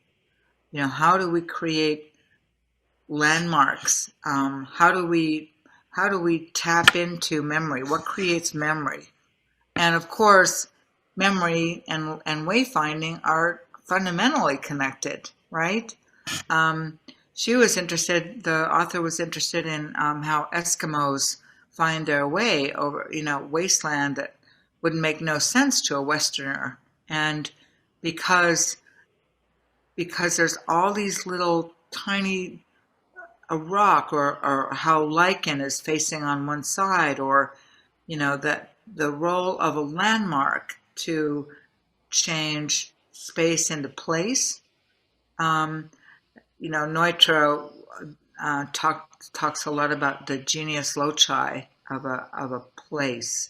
How do we create landmarks? How do we tap into memory? What creates memory? And of course, memory and wayfinding are fundamentally connected, right? The author was interested in how Eskimos find their way over, wasteland that would make no sense to a Westerner. And because there's all these little tiny, a rock or how lichen is facing on one side, or, that the role of a landmark to change space into place. Neutra talks a lot about the genius loci of a place,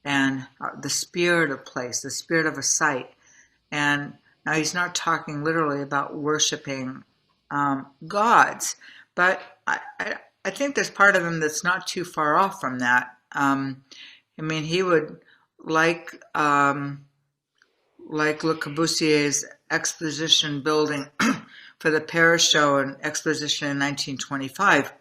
and the spirit of place, the spirit of a site. And now he's not talking literally about worshiping gods, but I think there's part of him that's not too far off from that. He would like Le Corbusier's exposition building for the Paris show and exposition in 1925.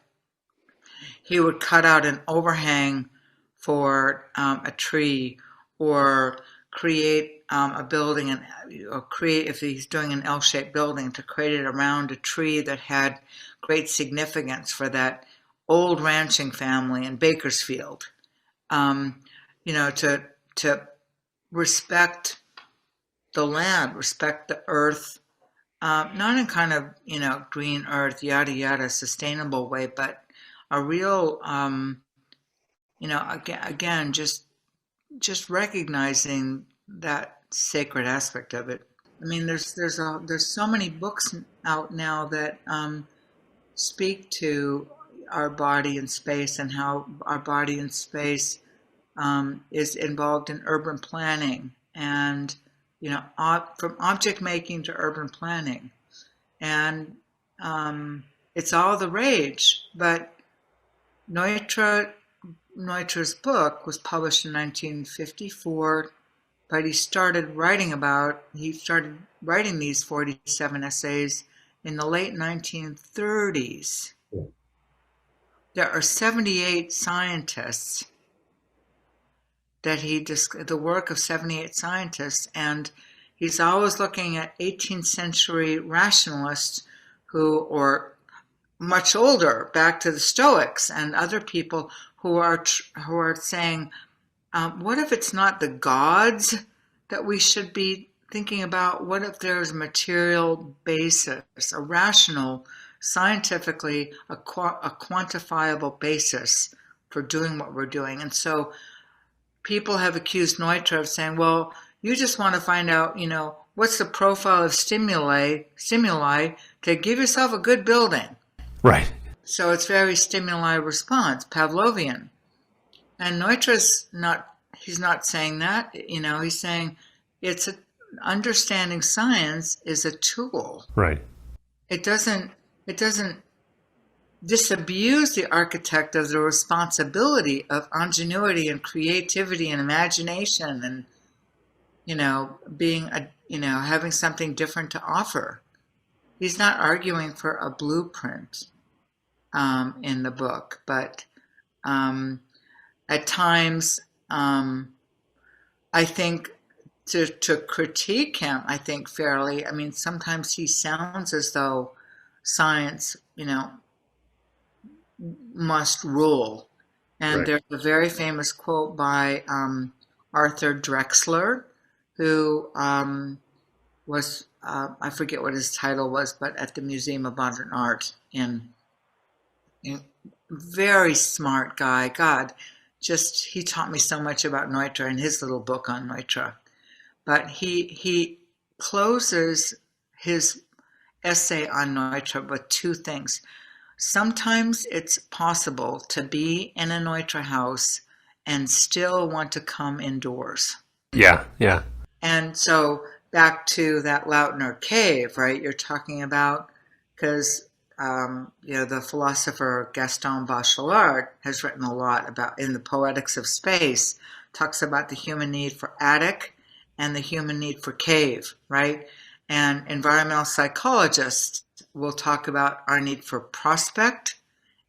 he would cut out an overhang for a tree, or create a building, or create, if he's doing an L-shaped building, to create it around a tree that had great significance for that old ranching family in Bakersfield. To respect the land, respect the earth, not in kind of, green earth, yada, yada, sustainable way, but a real, again, just recognizing that sacred aspect of it. I mean, there's so many books out now that speak to our body in space, and how our body in space is involved in urban planning, and from object making to urban planning, and it's all the rage. But Neutra's book was published in 1954, but he started writing these 47 essays in the late 1930s. There are 78 scientists the work of 78 scientists, and he's always looking at 18th century rationalists or much older, back to the Stoics and other people who are saying, what if it's not the gods that we should be thinking about? What if there's a material basis, a rational, scientifically, a quantifiable basis for doing what we're doing? And so people have accused Neutra of saying, well, you just want to find out, what's the profile of stimuli to give yourself a good building. Right. So it's very stimuli response, Pavlovian. And Neutra's he's not saying that, he's saying understanding science is a tool. Right. It doesn't disabuse the architect of the responsibility of ingenuity and creativity and imagination, and being having something different to offer. He's not arguing for a blueprint in the book, but at times I think to critique him, I think fairly, I mean, sometimes he sounds as though science must rule. And There's a very famous quote by Arthur Drexler, who was, I forget what his title was, but at the Museum of Modern Art in very smart guy. God, he taught me so much about Neutra in his little book on Neutra. But he closes his essay on Neutra with two things. Sometimes it's possible to be in a Neutra house and still want to come indoors. Yeah. And so back to that Lautner cave, right? You're talking about, because the philosopher Gaston Bachelard has written a lot about, in the Poetics of Space, talks about the human need for attic and the human need for cave, right? And environmental psychologists will talk about our need for prospect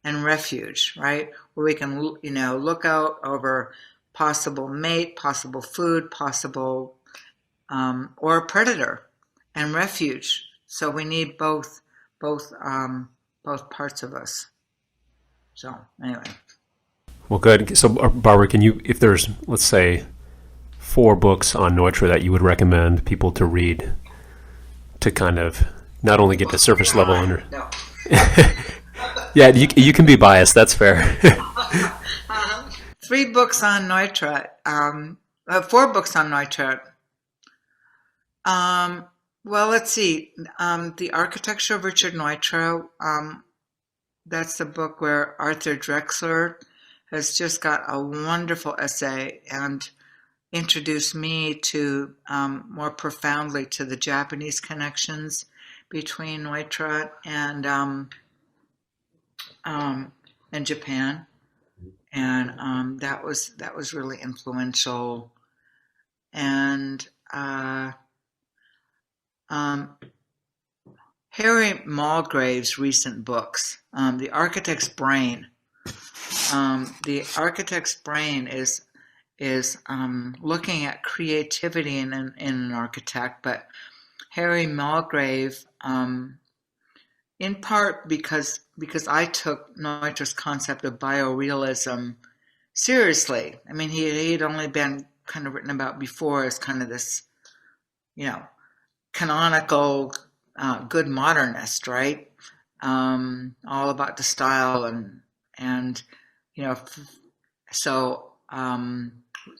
and refuge, right? Where we can, look out over possible mate, possible food, possible or a predator, and refuge. So we need both parts of us. So anyway. Well, good. So Barbara, if there's, let's say, 4 books on Neutra that you would recommend people to read to kind of not only get the surface level under. No. Yeah, you can be biased. That's fair. 3 books on Neutra. 4 books on Neutra. Well, let's see. The Architecture of Richard Neutra. That's the book where Arthur Drexler has just got a wonderful essay and introduced me to more profoundly to the Japanese connections between Neutra and Japan, and that was really influential. And Harry Mulgrave's recent books, The Architect's Brain, the architect's brain is looking at creativity in an architect, but Harry Mulgrave, in part because I took Neutra's concept of biorealism seriously. I mean, he had only been kind of written about before as kind of this, canonical good modernist, right? All about the style and so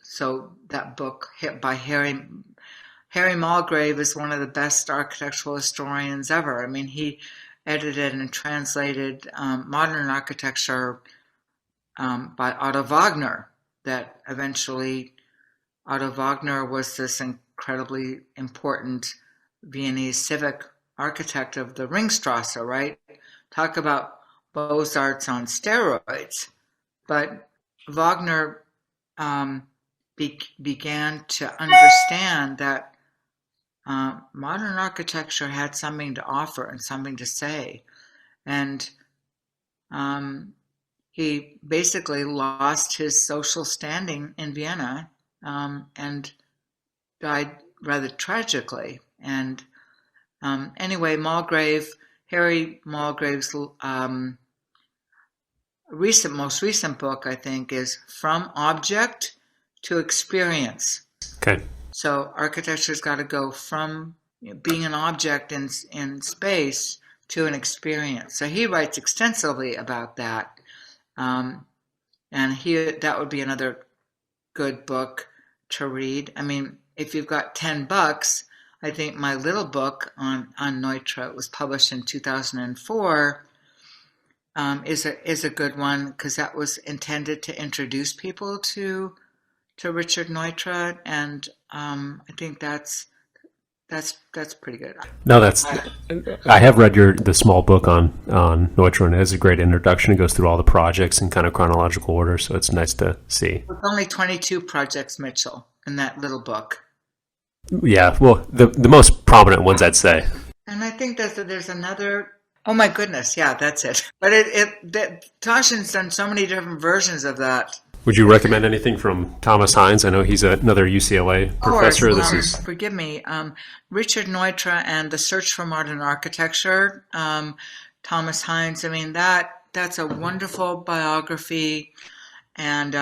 so that book by Harry Mulgrave is one of the best architectural historians ever. I mean, he edited and translated modern architecture by Otto Wagner. That eventually Otto Wagner was this incredibly important Viennese civic architect of the Ringstrasse, right? Talk about Beaux-Arts on steroids. But Wagner began to understand that modern architecture had something to offer and something to say. And he basically lost his social standing in Vienna and died rather tragically. And anyway, Harry Mulgrave's most recent book, I think, is From Object to Experience. Okay. So architecture's got to go from being an object in space to an experience. So he writes extensively about that. And that would be another good book to read. I mean, if you've got $10, I think my little book on Neutra, it was published in 2004, is a good one because that was intended to introduce people to Richard Neutra, and I think that's pretty good. No, I have read the small book on Neutra, and it has a great introduction. It goes through all the projects in kind of chronological order, so it's nice to see. There's only 22 projects, Mitchell, in that little book. Yeah, well, the most prominent ones, I'd say. And I think there's another. Oh my goodness, yeah, that's it. But Toshin's done so many different versions of that. Would you recommend anything from Thomas Hines? I know he's another UCLA professor. Of course, forgive me. Richard Neutra and The Search for Modern Architecture. Thomas Hines. I mean, that's a wonderful biography, and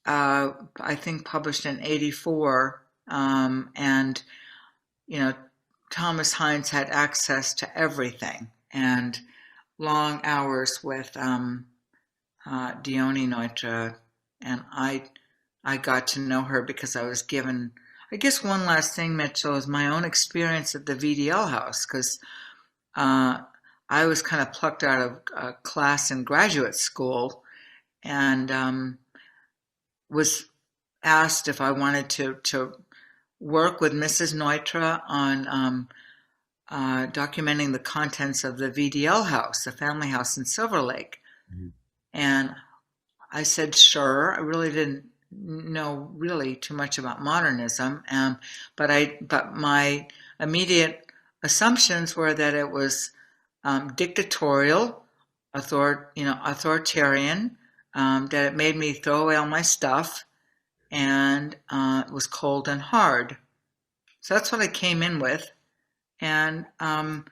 I think published in '84. And Thomas Hines had access to everything, and long hours with Dione Neutra, and I got to know her because I was given, I guess one last thing, Mitchell, is my own experience at the VDL house, because I was kind of plucked out of a class in graduate school and was asked if I wanted to work with Mrs. Neutra on documenting the contents of the VDL house, the family house in Silver Lake. Mm-hmm. And I said, sure. I really didn't know really too much about modernism, but my immediate assumptions were that it was dictatorial, authoritarian, that it made me throw away all my stuff, and it was cold and hard. So that's what I came in with, and I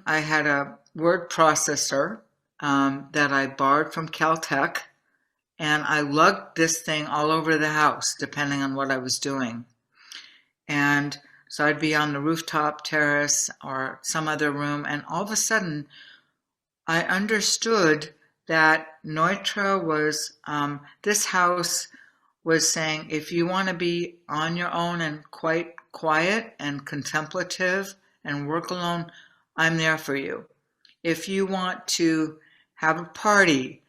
had a word processor that I borrowed from Caltech, and I lugged this thing all over the house, depending on what I was doing. And so I'd be on the rooftop terrace or some other room, and all of a sudden, I understood that Neutra was, this house was saying, if you want to be on your own and quite quiet and contemplative and work alone, I'm there for you. If you want to have a party,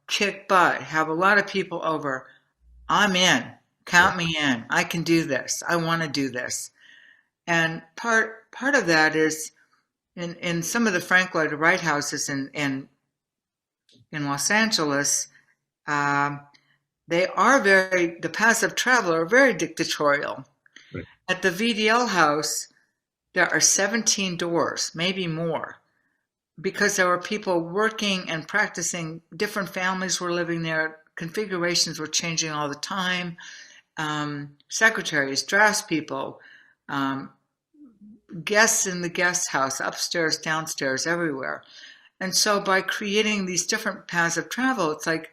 kick butt, have a lot of people over, I'm in. Count me in. I can do this. I want to do this. And part of that is in some of the Frank Lloyd Wright houses in Los Angeles, the passive traveler are very dictatorial. Right. At the VDL house, there are 17 doors, maybe more. because there were people working and practicing, different families were living there, configurations were changing all the time. Secretaries, draftspeople, guests in the guest house, upstairs, downstairs, everywhere. And so by creating these different paths of travel, it's like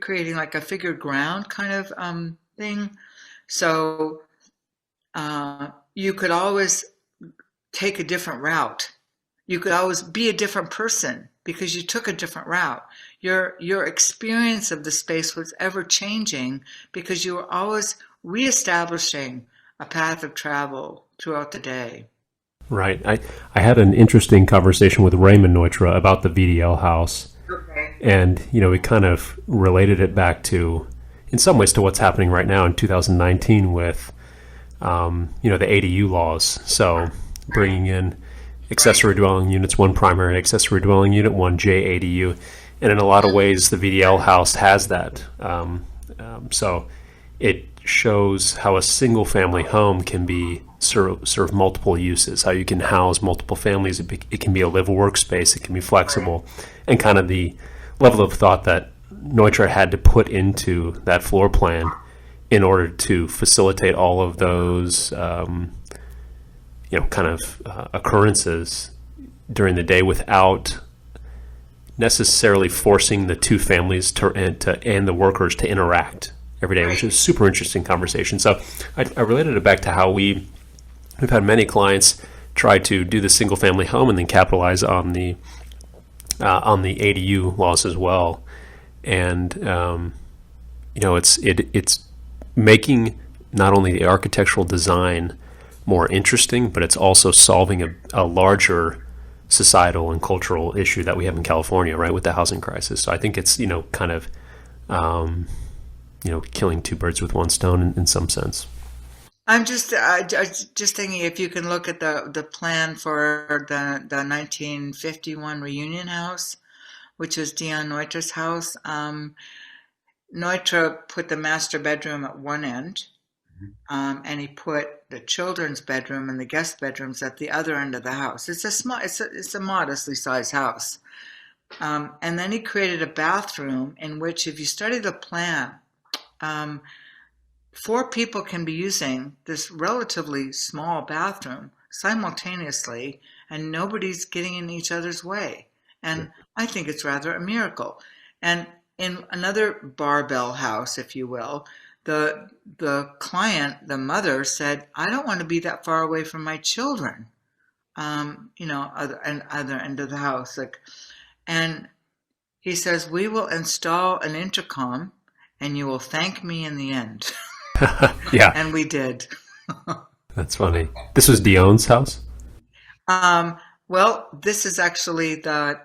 creating like a figured ground kind of thing. So you could always take a different route. You could always be a different person because you took a different route. Your experience of the space was ever changing because you were always reestablishing a path of travel throughout the day. Right. I had an interesting conversation with Raymond Neutra about the VDL house. Okay. And, we kind of related it back to, in some ways, to what's happening right now in 2019 with, the ADU laws. So bringing in accessory dwelling units, one primary accessory dwelling unit, one JADU. And in a lot of ways, the VDL house has that. So it shows how a single family home can be serve multiple uses, how you can house multiple families. It can be a live workspace, it can be flexible, and kind of the level of thought that Neutra had to put into that floor plan in order to facilitate all of those occurrences during the day without necessarily forcing the two families and the workers to interact every day, which is a super interesting conversation. So I related it back to how we've had many clients try to do the single family home and then capitalize on the ADU laws as well. And it's making not only the architectural design more interesting, but it's also solving a larger societal and cultural issue that we have in California, right, with the housing crisis. So I think it's kind of killing two birds with one stone in some sense. I'm just thinking if you can look at the plan for the 1951 reunion house, which was Dion Neutra's house. Neutra put the master bedroom at one end, and he put the children's bedroom and the guest bedrooms at the other end of the house. It's a modestly sized house, and then he created a bathroom in which, if you study the plan, 4 people can be using this relatively small bathroom simultaneously, and nobody's getting in each other's way. And I think it's rather a miracle. And in another barbell house, if you will, the client, the mother, said, "I don't want to be that far away from my children." Other end of the house, and he says, "We will install an intercom, and you will thank me in the end." Yeah. And we did. That's funny. This was Dion's house? Well, this is actually the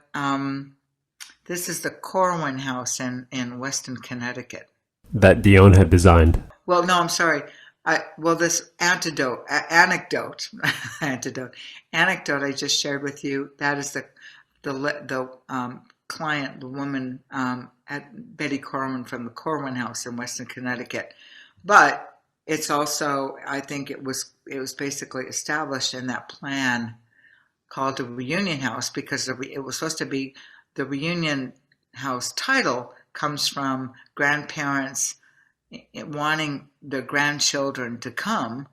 Corwin house in Weston, Connecticut. That Dion had designed. Well, no, I'm sorry. This anecdote I just shared with you, that is the client, the woman at Betty Corwin from the Corwin house in Weston, Connecticut. But it's also, I think it was basically established in that plan called the reunion house, because it was supposed to be, the reunion house title comes from grandparents wanting their grandchildren to come,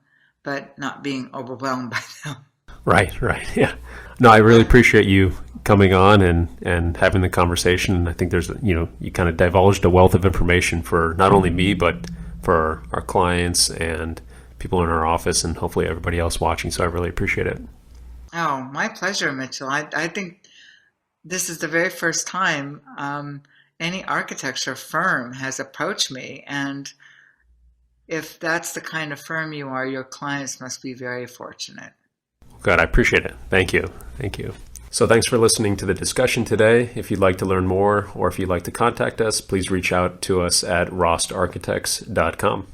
but not being overwhelmed by them. Right, yeah. No, I really appreciate you coming on and having the conversation. And I think there's, you kind of divulged a wealth of information for not only me, but for our clients and people in our office, and hopefully everybody else watching. So I really appreciate it. Oh, my pleasure, Mitchell. I think this is the very first time any architecture firm has approached me. And if that's the kind of firm you are, your clients must be very fortunate. Good. I appreciate it. Thank you. So thanks for listening to the discussion today. If you'd like to learn more, or if you'd like to contact us, please reach out to us at rostarchitects.com.